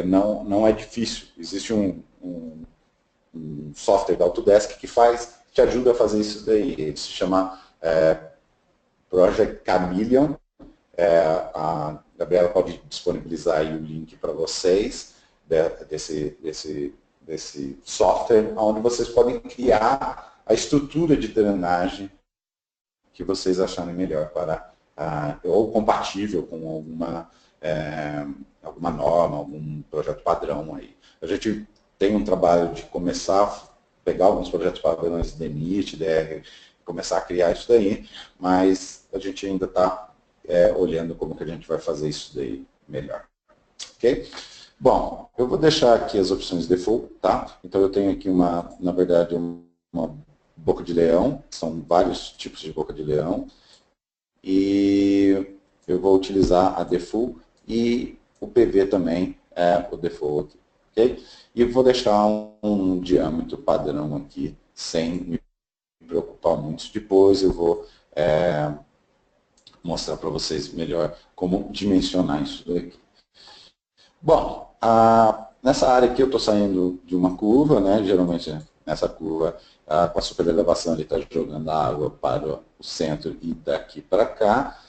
Não é difícil. Existe um software da Autodesk que te ajuda a fazer isso daí. Ele se chama Project Chameleon. A Gabriela pode disponibilizar aí o link para vocês desse software, onde vocês podem criar a estrutura de drenagem que vocês acharem melhor ou compatível com alguma alguma norma, algum projeto padrão aí. A gente tem um trabalho de começar a pegar alguns projetos padrões de NIT, DR, começar a criar isso daí, mas a gente ainda está olhando como que a gente vai fazer isso daí melhor. Ok? Bom, eu vou deixar aqui as opções default, tá? Então eu tenho aqui na verdade, uma boca de leão, são vários tipos de boca de leão, e eu vou utilizar a default e o PV também é o default, ok? E eu vou deixar um diâmetro padrão aqui, sem me preocupar muito. Depois eu vou mostrar para vocês melhor como dimensionar isso daqui. Bom, nessa área aqui eu estou saindo de uma curva, né? Geralmente nessa curva, com a superelevação, ele está jogando a água para o centro e daqui para cá.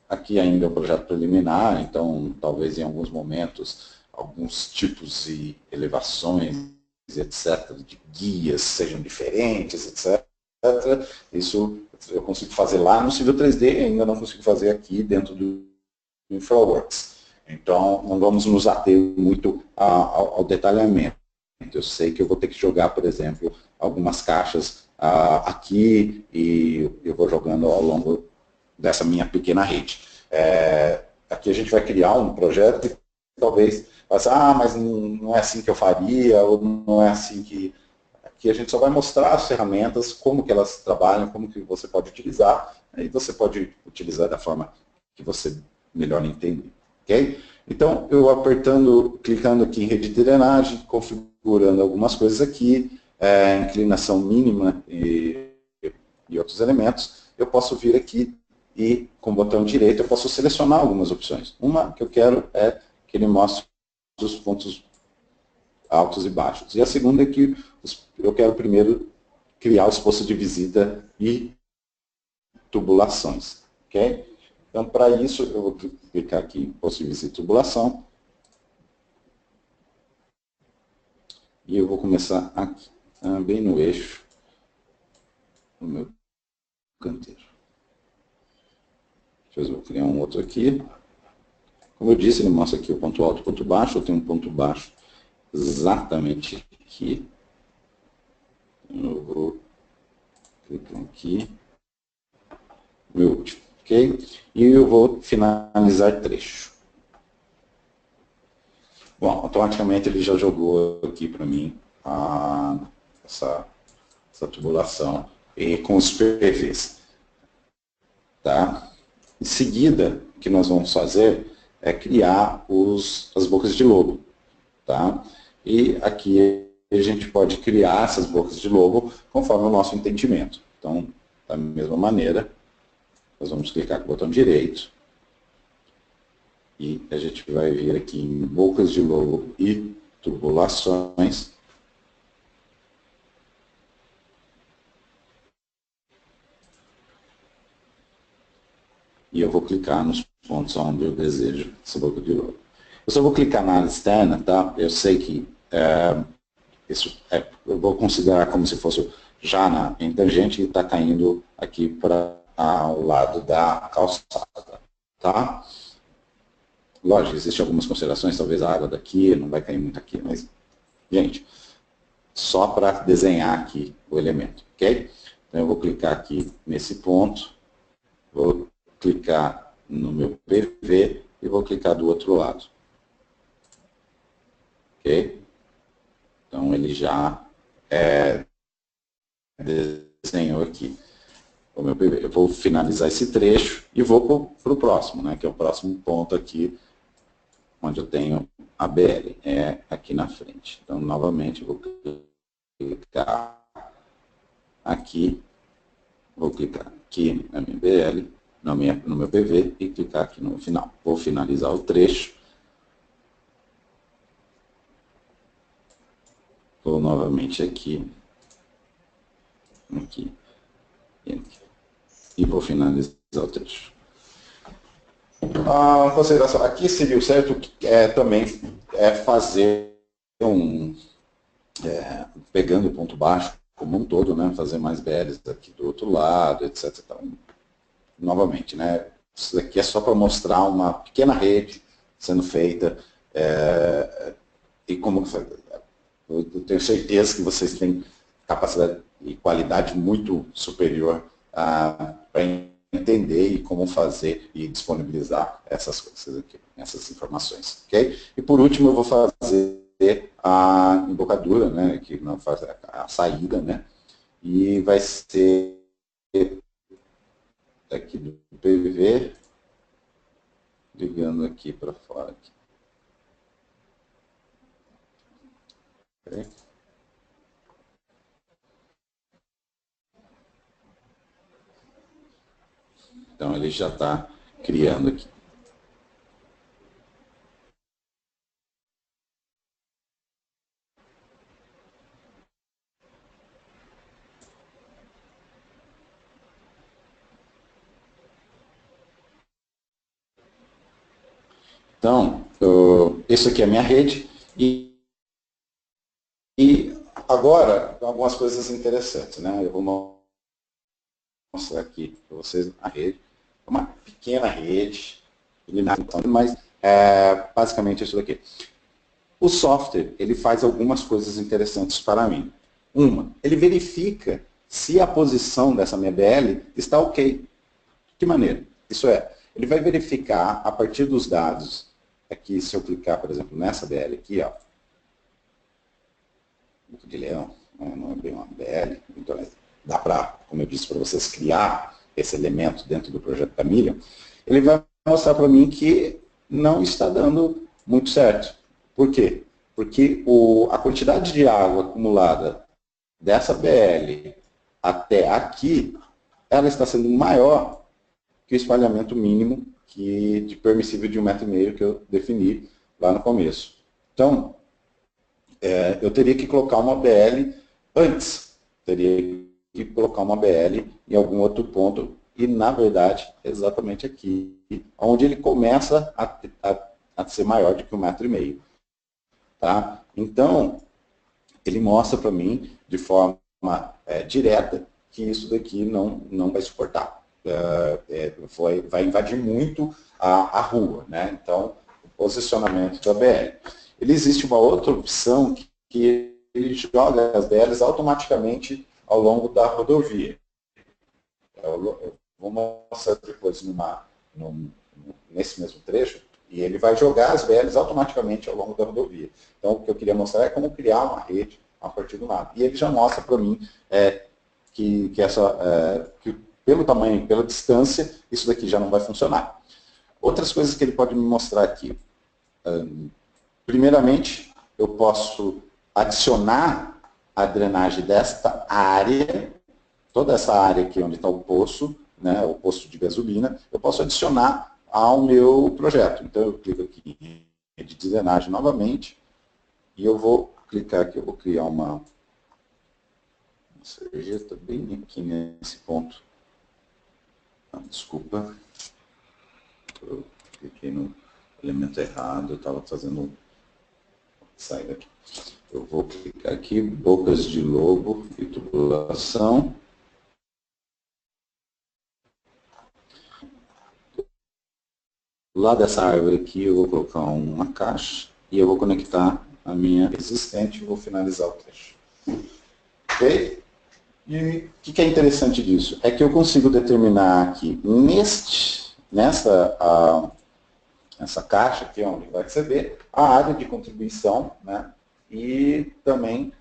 Aqui ainda é um projeto preliminar, então talvez em alguns momentos, alguns tipos de elevações, etc., de guias sejam diferentes, etc. Isso eu consigo fazer lá no Civil 3D e ainda não consigo fazer aqui dentro do InfraWorks. Então, não vamos nos ater muito ao detalhamento. Eu sei que eu vou ter que jogar, por exemplo, algumas caixas aqui e eu vou jogando ao longo dessa minha pequena rede. Aqui a gente vai criar um projeto que talvez mas não é assim que eu faria, ou não é assim que... Aqui a gente só vai mostrar as ferramentas, como que elas trabalham, como que você pode utilizar, aí você pode utilizar da forma que você melhor entender. Okay? Então, eu clicando aqui em rede de drenagem, configurando algumas coisas aqui, inclinação mínima e outros elementos, eu posso vir aqui e, com o botão direito, eu posso selecionar algumas opções. Uma que eu quero é que ele mostre os pontos altos e baixos. E a segunda é que eu quero primeiro criar os postos de visita e tubulações. Okay? Então, para isso, eu vou clicar aqui em posto de visita e tubulação. E eu vou começar aqui, bem no eixo, no meu canteiro. Depois eu vou criar um outro aqui. Como eu disse, ele mostra aqui o ponto alto e o ponto baixo. Eu tenho um ponto baixo exatamente aqui. Eu vou clicar aqui. Meu último, ok? E eu vou finalizar trecho. Bom, automaticamente ele já jogou aqui para mim essa tubulação e com os PVs. Tá? Em seguida, o que nós vamos fazer é criar as bocas de lobo. Tá? E aqui a gente pode criar essas bocas de lobo conforme o nosso entendimento. Então, da mesma maneira, nós vamos clicar com o botão direito e a gente vai vir aqui em bocas de lobo e tubulações. E eu vou clicar nos pontos onde eu desejo essa boca de lobo. Eu só vou clicar na área externa, tá? Eu sei que eu vou considerar como se fosse já em tangente e está caindo aqui para ao lado da calçada, tá? Lógico, existem algumas considerações, talvez a água daqui não vai cair muito aqui, mas, gente, só para desenhar aqui o elemento, ok? Então eu vou clicar aqui nesse ponto, vou clicar no meu PV e vou clicar do outro lado. Ok? Então ele já desenhou aqui o meu PV. Eu vou finalizar esse trecho e vou para o próximo, né, que é o próximo ponto aqui, onde eu tenho a BL, aqui na frente. Então, novamente, eu vou clicar aqui, vou clicar aqui na minha BL, no meu PV e clicar aqui no final. Vou finalizar o trecho. Vou novamente aqui, e vou finalizar o trecho. A consideração aqui seria o certo também fazer pegando o ponto baixo como um todo, né, fazer mais BLs aqui do outro lado, etc. Então, novamente, né, Isso daqui é só para mostrar uma pequena rede sendo feita. E como eu tenho certeza que vocês têm capacidade e qualidade muito superior para entender e como fazer e disponibilizar essas coisas aqui, essas informações. Okay? E por último eu vou fazer a embocadura, né, que não faz a saída, né, e vai ser aqui do PV, ligando aqui para fora. Aqui. Okay? Então ele já está criando aqui. Então, isso aqui é a minha rede e agora algumas coisas interessantes, né? Eu vou mostrar aqui para vocês a rede. É uma pequena rede, mas basicamente é isso daqui. O software, ele faz algumas coisas interessantes para mim. Uma, ele verifica se a posição dessa minha BL está ok. De que maneira? Isso é, ele vai verificar a partir dos dados, aqui se eu clicar, por exemplo, nessa BL aqui, ó, Boca de Leão, não é bem uma BL, então dá para, como eu disse para vocês, criar esse elemento dentro do projeto Camilion, ele vai mostrar para mim que não está dando muito certo. Por quê? Porque a quantidade de água acumulada dessa BL até aqui, ela está sendo maior que o espalhamento mínimo de permissível de 1,5 m que eu defini lá no começo. Então, eu teria que colocar uma BL antes. Teria que colocar uma BL em algum outro ponto e, na verdade, exatamente aqui, onde ele começa a ser maior do que 1,5 m. Tá? Então, ele mostra para mim, de forma direta, que isso daqui não vai suportar. Vai invadir muito a rua. Né? Então, o posicionamento da BL. Ele existe uma outra opção que ele joga as BLs automaticamente ao longo da rodovia. Eu vou mostrar depois nesse mesmo trecho, e ele vai jogar as BLs automaticamente ao longo da rodovia. Então, o que eu queria mostrar é como criar uma rede a partir do nada. E ele já mostra para mim que pelo tamanho, pela distância, isso daqui já não vai funcionar. Outras coisas que ele pode me mostrar aqui. Primeiramente, eu posso adicionar a drenagem desta área, toda essa área aqui onde está o poço, né, o poço de gasolina, eu posso adicionar ao meu projeto. Então, eu clico aqui em rede de drenagem novamente, e eu vou clicar aqui, eu vou criar uma sarjeta bem aqui nesse ponto. Desculpa, eu cliquei no elemento errado, eu estava fazendo... Sai daqui. Eu vou clicar aqui, bocas de lobo e tubulação. Lá dessa árvore aqui eu vou colocar uma caixa e eu vou conectar a minha existente e vou finalizar o trecho. Ok? E o que é interessante disso? É que eu consigo determinar aqui nessa caixa aqui onde vai receber a área de contribuição, né? E também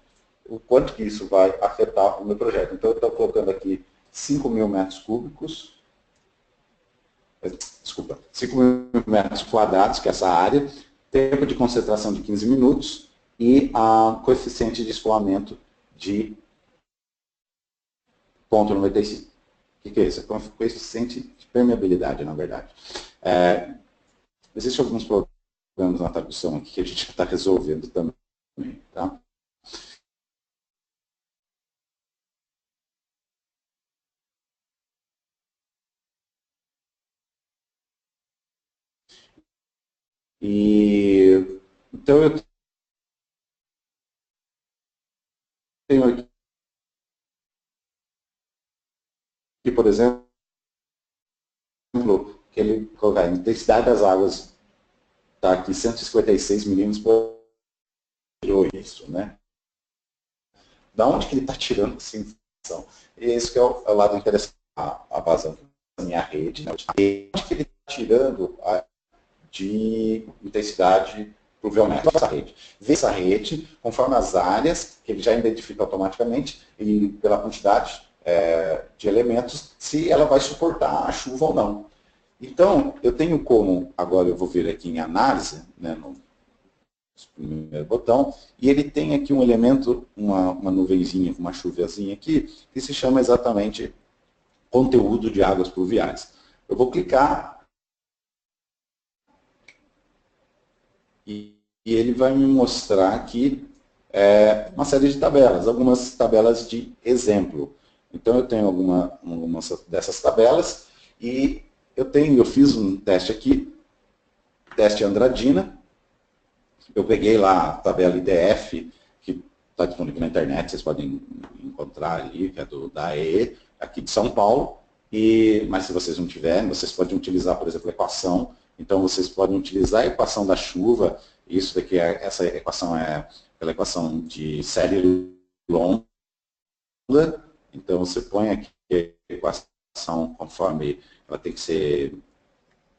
o quanto que isso vai afetar o meu projeto. Então, eu estou colocando aqui 5.000 metros cúbicos, desculpa, 5.000 metros quadrados, que é essa área, tempo de concentração de 15 minutos e a coeficiente de escoamento de 0,95. O que é isso? É um coeficiente de permeabilidade, na verdade. Existem alguns problemas na tradução aqui que a gente está resolvendo também. Tá? Então, eu tenho aqui, por exemplo, ele colocar a intensidade das águas, está aqui 156 milímetros por isso, né? Da onde que ele está tirando essa informação? E esse que é o lado interessante, a vazão da minha rede, né? E onde que ele está tirando de intensidade pluviométrica dessa rede? Vê essa rede, conforme as áreas, que ele já identifica automaticamente, e pela quantidade de elementos, se ela vai suportar a chuva ou não. Então, eu tenho como, agora eu vou vir aqui em análise, né, no primeiro botão, e ele tem aqui um elemento, uma nuvenzinha, uma chuvazinha aqui, que se chama exatamente conteúdo de águas pluviais. Eu vou clicar e ele vai me mostrar aqui uma série de tabelas, algumas tabelas de exemplo. Então eu tenho algumas dessas tabelas e eu fiz um teste aqui, teste Andradina. Eu peguei lá a tabela IDF, que está disponível na internet, vocês podem encontrar ali, que é da AE, aqui de São Paulo. Mas se vocês não tiverem, vocês podem utilizar, por exemplo, a equação. Então vocês podem utilizar a equação da chuva. Isso daqui, essa equação é aquela equação de série longa. Então você põe aqui a equação conforme ela tem que ser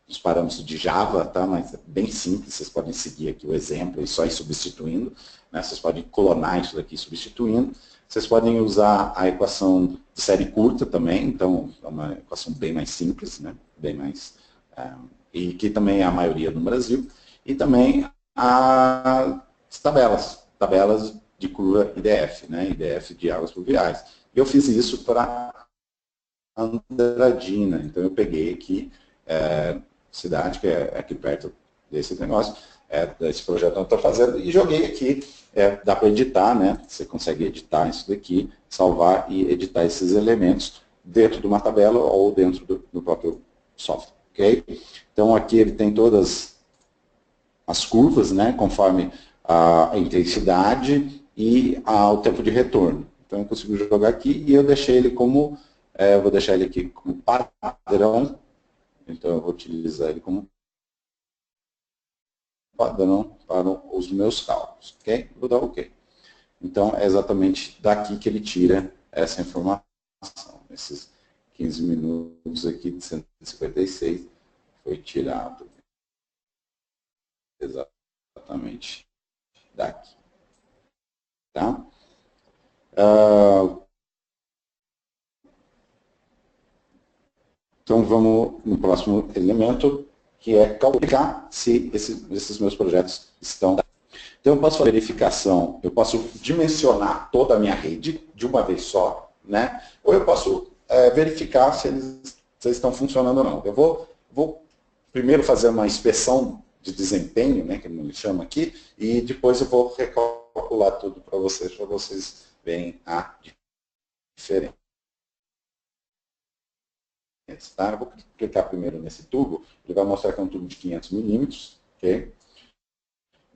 os parâmetros de Java, tá? Mas é bem simples, vocês podem seguir aqui o exemplo e só ir substituindo. Né? Vocês podem clonar isso daqui substituindo. Vocês podem usar a equação de série curta também, então é uma equação bem mais simples, né? Bem mais, e que também é a maioria no Brasil. E também as tabelas de curva IDF, né? IDF de águas pluviais. Eu fiz isso para Andradina, então eu peguei aqui cidade, que é aqui perto desse negócio, desse projeto que eu estou fazendo, e joguei aqui, dá para editar, né? Você consegue editar isso daqui, salvar e editar esses elementos dentro de uma tabela ou dentro do próprio software, ok? Então aqui ele tem todas as curvas, né? Conforme a intensidade e o tempo de retorno. Então eu consigo jogar aqui e eu deixei ele como, vou deixar ele aqui como padrão. Então, eu vou utilizar ele como padrão para os meus cálculos, ok? Vou dar OK. Então, é exatamente daqui que ele tira essa informação. Esses 15 minutos aqui de 156 foi tirado exatamente daqui. Tá? Então, vamos no próximo elemento, que é calcular se esses meus projetos estão. Então, eu posso fazer verificação, eu posso dimensionar toda a minha rede de uma vez só, né? Ou eu posso verificar se eles estão funcionando ou não. Eu vou primeiro fazer uma inspeção de desempenho, né, que ele chama aqui, e depois eu vou recalcular tudo para vocês verem a diferença. Tá? Eu vou clicar primeiro nesse tubo, ele vai mostrar que é um tubo de 500 milímetros, ok?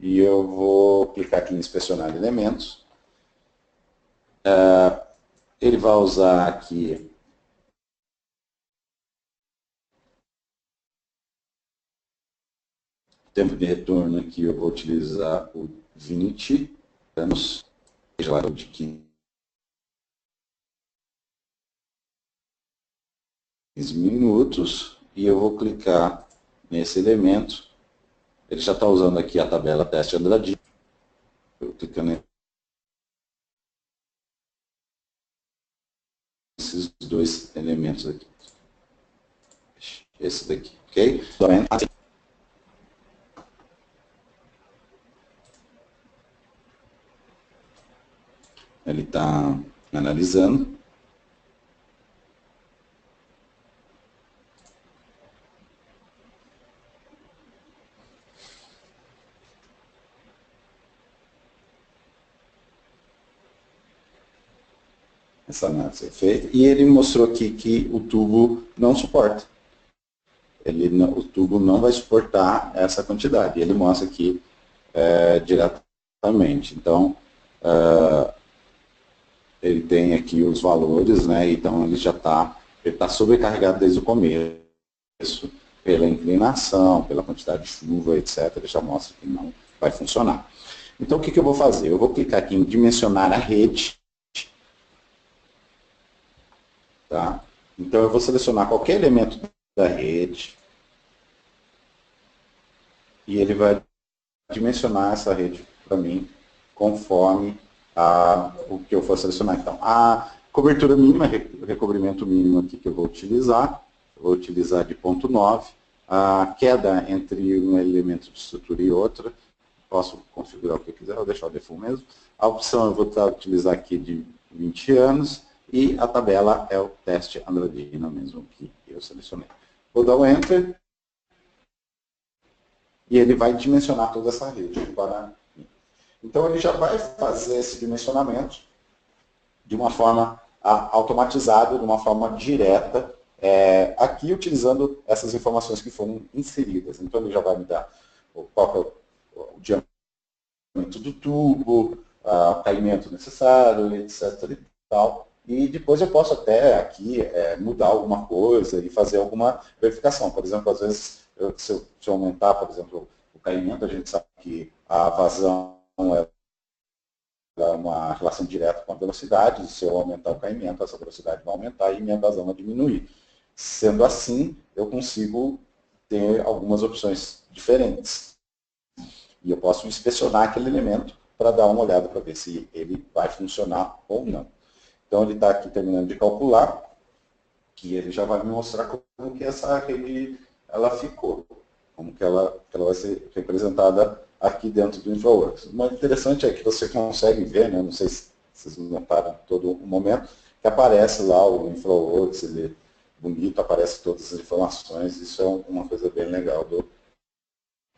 E eu vou clicar aqui em inspecionar elementos. Ele vai usar aqui tempo de retorno, aqui eu vou utilizar o 20 anos, de 15 minutos, e eu vou clicar nesse elemento. Ele já está usando aqui a tabela teste Andradina. Eu clicando nesses dois elementos aqui. Esse daqui, ok? Ele está analisando. Essa análise é feita, e ele mostrou aqui que o tubo não suporta. O tubo não vai suportar essa quantidade. Ele mostra aqui diretamente. Então, ele tem aqui os valores, né? Então ele já está sobrecarregado desde o começo. pela inclinação, pela quantidade de chuva, etc., já mostra que não vai funcionar. Então, o que eu vou fazer? Eu vou clicar aqui em dimensionar a rede. Tá? Então, eu vou selecionar qualquer elemento da rede e ele vai dimensionar essa rede para mim conforme o que eu for selecionar. Então, a cobertura mínima, recobrimento mínimo aqui que eu vou utilizar de 0,9. A queda entre um elemento de estrutura e outra, posso configurar o que eu quiser, vou deixar o default mesmo. A opção eu vou utilizar aqui de 20 anos e a tabela é o teste Andradino mesmo que eu selecionei. Vou dar o Enter e ele vai dimensionar toda essa rede para mim. Então ele já vai fazer esse dimensionamento de uma forma automatizada, de uma forma direta, aqui utilizando essas informações que foram inseridas. Então ele já vai me dar qual é o diâmetro do tubo, o caimento necessário, etc. e tal. E depois eu posso até aqui mudar alguma coisa e fazer alguma verificação. Por exemplo, às vezes, se eu aumentar, por exemplo, o caimento, a gente sabe que a vazão é uma relação direta com a velocidade. Se eu aumentar o caimento, essa velocidade vai aumentar e minha vazão vai diminuir. Sendo assim, eu consigo ter algumas opções diferentes. E eu posso inspecionar aquele elemento para dar uma olhada para ver se ele vai funcionar ou não. Então, ele está aqui terminando de calcular, que ele já vai me mostrar como que essa rede ela ficou, como que ela vai ser representada aqui dentro do InfraWorks. O mais interessante é que você consegue ver, né, não sei se vocês notaram todo o momento, que aparece lá o InfraWorks, ele é bonito, aparece todas as informações, isso é uma coisa bem legal do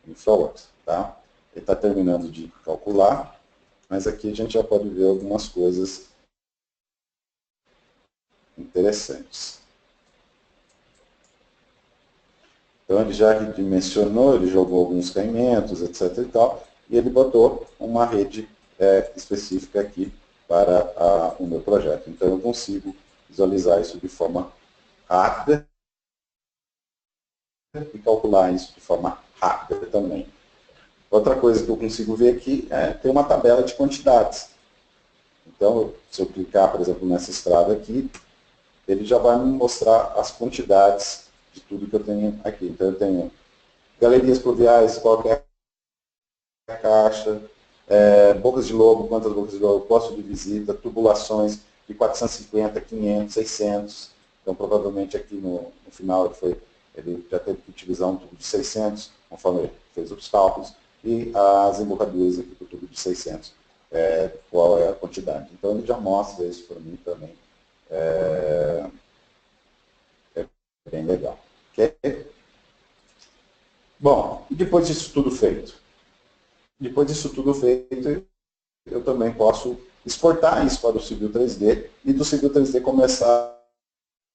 InfraWorks. Tá? Ele está terminando de calcular, mas aqui a gente já pode ver algumas coisas interessantes. Então ele já dimensionou, ele jogou alguns caimentos, etc. e tal, e ele botou uma rede específica aqui para o meu projeto. Então eu consigo visualizar isso de forma rápida e calcular isso de forma rápida também. Outra coisa que eu consigo ver aqui tem uma tabela de quantidades. Então, se eu clicar, por exemplo, nessa estrada aqui, ele já vai me mostrar as quantidades de tudo que eu tenho aqui. Então, eu tenho galerias pluviais, qualquer caixa, bocas de lobo, quantas bocas de lobo, posto de visita, tubulações de 450, 500, 600. Então, provavelmente aqui no final ele já teve que utilizar um tubo de 600, conforme ele fez os cálculos, e as embocaduras aqui do tubo de 600, qual é a quantidade. Então, ele já mostra isso para mim também. É bem legal. Okay? Bom, e depois disso tudo feito? Depois disso tudo feito, eu também posso exportar isso para o Civil 3D e do Civil 3D começar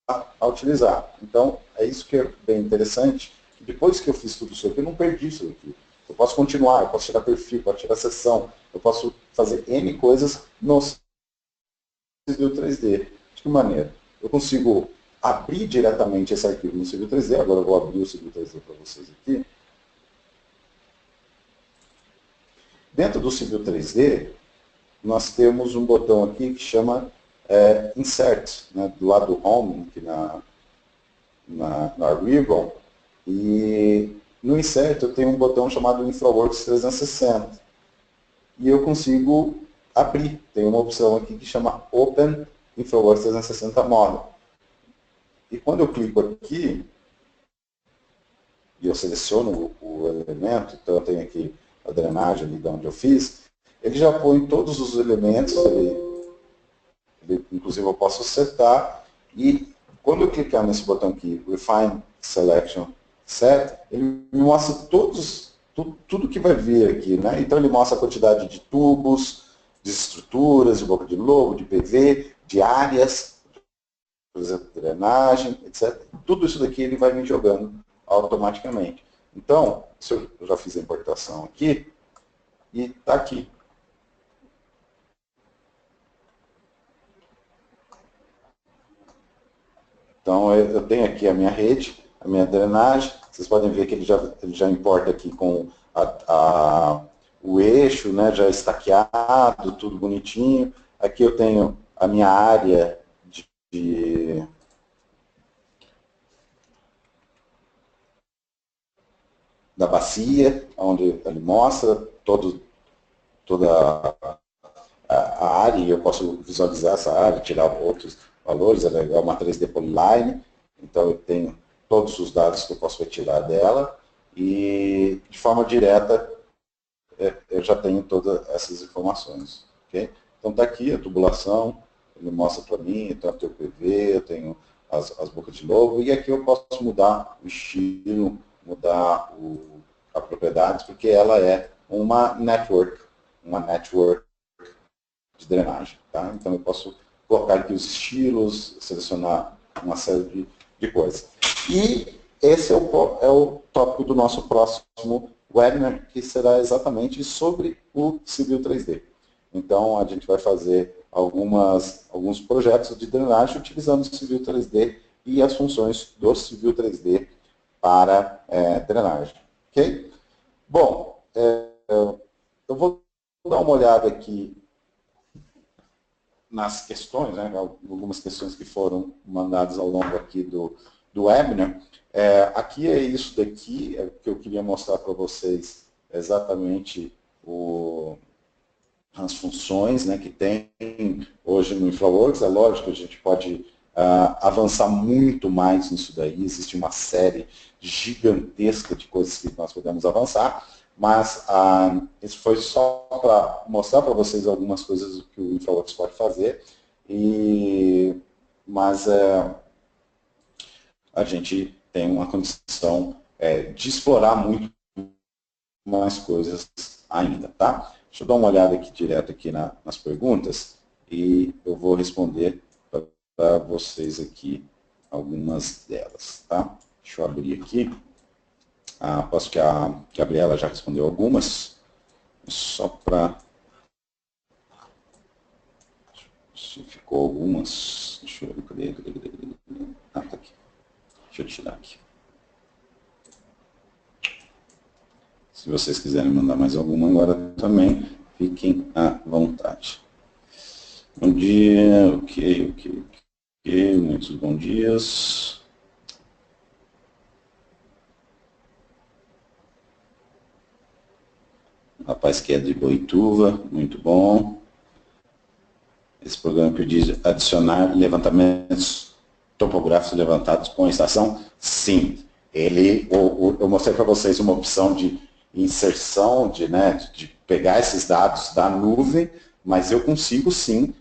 a utilizar. Então, é isso que é bem interessante. Depois que eu fiz tudo isso aqui, eu não perdi isso aqui. Eu posso continuar, eu posso tirar perfil, posso tirar sessão, eu posso fazer N coisas no Civil 3D. De que maneira? Eu consigo abrir diretamente esse arquivo no Civil 3D, agora eu vou abrir o Civil 3D para vocês aqui. Dentro do Civil 3D, nós temos um botão aqui que chama Insert, né, do lado do Home, aqui na Ribbon, e no Insert eu tenho um botão chamado InfraWorks 360, e eu consigo abrir. Tem uma opção aqui que chama Open InfraWorks 360 Model. E quando eu clico aqui, e eu seleciono o elemento, então eu tenho aqui a drenagem ali de onde eu fiz, ele já põe todos os elementos, inclusive eu posso setar, e quando eu clicar nesse botão aqui, Refine Selection Set, ele me mostra tudo que vai vir aqui, né? Então ele mostra a quantidade de tubos, de estruturas, de boca de lobo, de PV, de áreas, por exemplo, drenagem, etc. Tudo isso daqui ele vai me jogando automaticamente. Então, eu já fiz a importação aqui, e está aqui. Então, eu tenho aqui a minha rede, a minha drenagem, Vocês podem ver que ele já importa aqui com o eixo, né, já estaqueado, tudo bonitinho. Aqui eu tenho a minha área da bacia, onde ele mostra toda a área, e eu posso visualizar essa área, tirar outros valores, ela é uma 3D Polyline, então eu tenho todos os dados que eu posso retirar dela, e de forma direta eu já tenho todas essas informações. Okay? Então está aqui a tubulação, ele mostra para mim, então eu tenho o PV, eu tenho as bocas de lobo, e aqui eu posso mudar o estilo, mudar a propriedade, porque ela é uma network de drenagem. Tá? Então eu posso colocar aqui os estilos, selecionar uma série de coisas. E esse é o tópico do nosso próximo webinar, que será exatamente sobre o Civil 3D. Então a gente vai fazer alguns projetos de drenagem utilizando o Civil 3D e as funções do Civil 3D para drenagem. Ok? Bom, eu vou dar uma olhada aqui nas questões, né, algumas questões que foram mandadas ao longo aqui do webinar. Aqui é isso daqui, que eu queria mostrar para vocês exatamente as funções, né, que tem hoje no InfraWorks. É lógico que a gente pode avançar muito mais nisso daí, existe uma série gigantesca de coisas que nós podemos avançar, mas isso foi só para mostrar para vocês algumas coisas que o InfraWorks pode fazer, mas a gente tem uma condição de explorar muito mais coisas ainda, tá? Deixa eu dar uma olhada aqui direto aqui nas perguntas e eu vou responder para vocês aqui algumas delas, tá? Deixa eu abrir aqui. Posso que a Gabriela já respondeu algumas, só para... Se ficou algumas... Deixa eu ver, cadê? Tá aqui. Deixa eu tirar aqui. Se vocês quiserem mandar mais alguma agora também, fiquem à vontade. Bom dia, ok, muitos bons dias. Rapaz que é de Boituva, muito bom. Esse programa pediu adicionar levantamentos topográficos levantados com a estação? Sim. Eu mostrei para vocês uma opção de inserção, de pegar esses dados da nuvem, mas eu consigo sim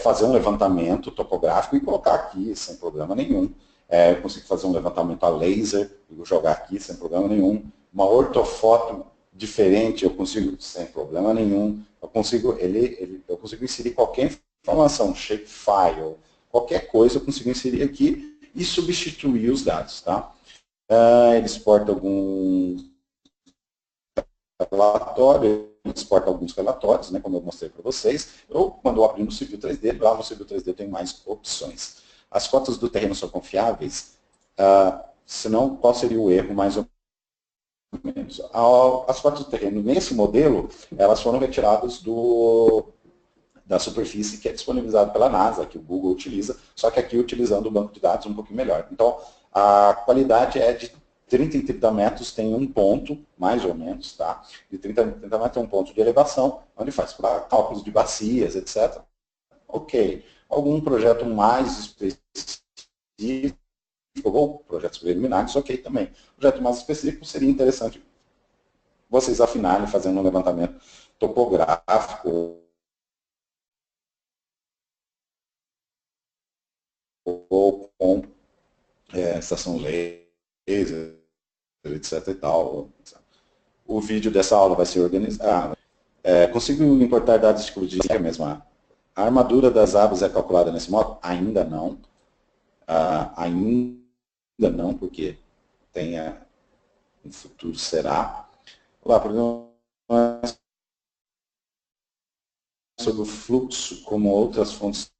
fazer um levantamento topográfico e colocar aqui sem problema nenhum. Eu consigo fazer um levantamento a laser e jogar aqui sem problema nenhum. Uma ortofoto diferente, eu consigo sem problema nenhum. Eu consigo inserir qualquer informação, shapefile, qualquer coisa eu consigo inserir aqui e substituir os dados. Tá? Ele exporta alguns relatórios, né, como eu mostrei para vocês. Quando eu abri no Civil 3D, lá no Civil 3D tem mais opções. As cotas do terreno são confiáveis? Senão, qual seria o erro mais ou menos? As cotas do terreno, nesse modelo, elas foram retiradas da superfície que é disponibilizada pela NASA, que o Google utiliza, só que aqui utilizando o banco de dados um pouquinho melhor. Então, a qualidade é de 30 em 30 metros tem um ponto, mais ou menos, tá? De 30 em 30 metros tem um ponto de elevação, onde faz para cálculos de bacias, etc. Ok. Algum projeto mais específico, ou projetos preliminares, ok também. Projeto mais específico seria interessante vocês afinarem fazendo um levantamento topográfico ou com estação laser, etc. e tal. O vídeo dessa aula vai ser organizado. Consigo importar dados de cobertura mesmo? A armadura das abas é calculada nesse modo? Ainda não. Ainda não, porque no futuro será. Lá, programa sobre o fluxo, como outras fontes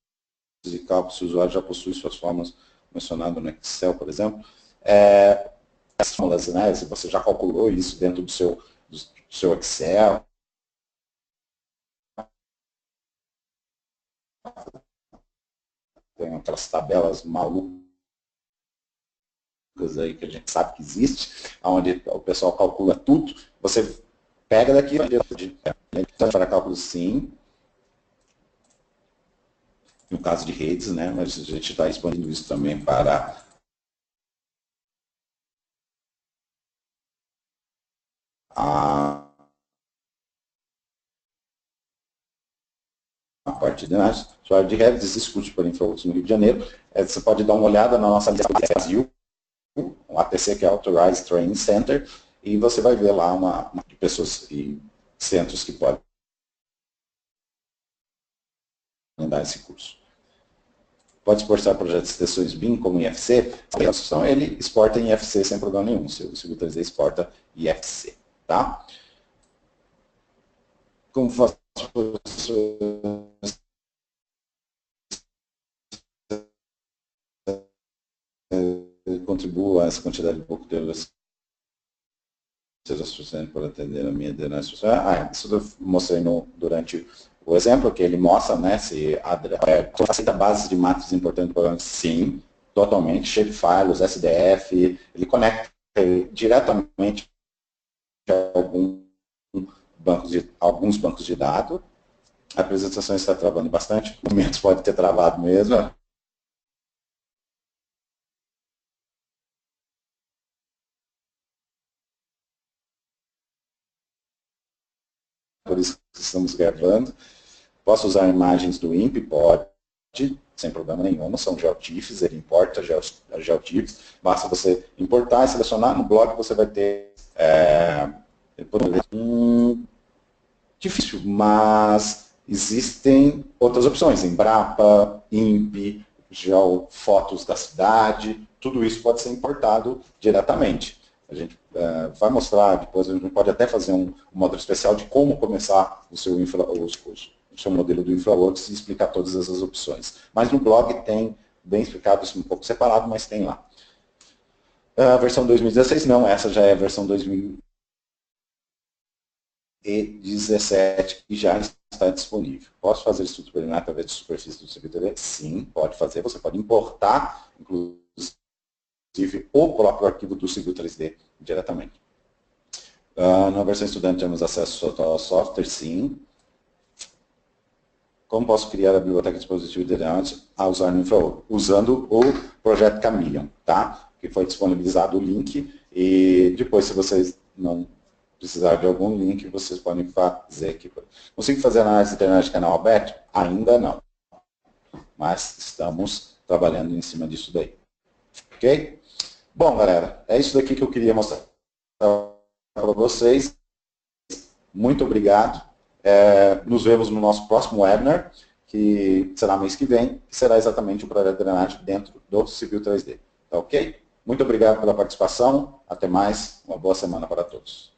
de cálculo, se o usuário já possui suas formas mencionadas no Excel, por exemplo. as fórmulas, né? Se você já calculou isso dentro do seu Excel. Tem aquelas tabelas malucas aí que a gente sabe que existe, onde o pessoal calcula tudo. Você pega daqui para cálculo sim, no caso de redes, né? Mas a gente está expandindo isso também para a parte de análise. A área de redes existe curso para infrarouts no Rio de Janeiro. Você pode dar uma olhada na nossa lista de Brasil, o ATC, que é Authorized Training Center, e você vai ver lá uma de pessoas e centros que podem dar esse curso. Pode exportar projetos de extensões BIM como IFC. Ele exporta em IFC sem problema nenhum. O Civil 3D exporta IFC. Tá? Como faço contribuo a essa quantidade de pouco tempo seja suficiente para atender a minha denúncia. Isso eu mostrei durante o exemplo, que ele mostra, né, se aceita bases de matriz importantes para sim, totalmente, shapefiles, SDF, ele conecta diretamente a alguns bancos de dados. A apresentação está travando bastante, momentos pode ter travado mesmo. Por isso que estamos gravando. Posso usar imagens do INPE? Pode, sem problema nenhum, são GeoTIFFs, ele importa GeoTIFFs, basta você importar e selecionar, no blog você vai ter, difícil, mas existem outras opções, Embrapa, INPE, fotos da cidade, tudo isso pode ser importado diretamente. A gente vai mostrar, depois a gente pode até fazer um módulo especial de como começar o seu modelo do InfraWorks e explicar todas essas opções. Mas no blog tem bem explicado isso um pouco separado, mas tem lá. A versão 2016 não, essa já é a versão 2017 e já está disponível. Posso fazer estudo preliminar através de superfície do Civil 3D? Sim, pode fazer. Você pode importar, inclusive, o próprio arquivo do Civil 3D diretamente. Na versão estudante temos acesso ao software? Sim. Como posso criar a biblioteca de dispositivo de layout a usar no InfraWorks? Usando o projeto Chameleon, tá? Que foi disponibilizado o link e depois, se vocês não precisar de algum link, vocês podem fazer aqui. Consigo fazer análise de internet de canal aberto? Ainda não. Mas estamos trabalhando em cima disso daí. Ok? Bom, galera, é isso daqui que eu queria mostrar para vocês. Muito obrigado. Nos vemos no nosso próximo webinar, que será mês que vem, que será exatamente o projeto de drenagem dentro do Civil 3D. Tá ok? Muito obrigado pela participação. Até mais. Uma boa semana para todos.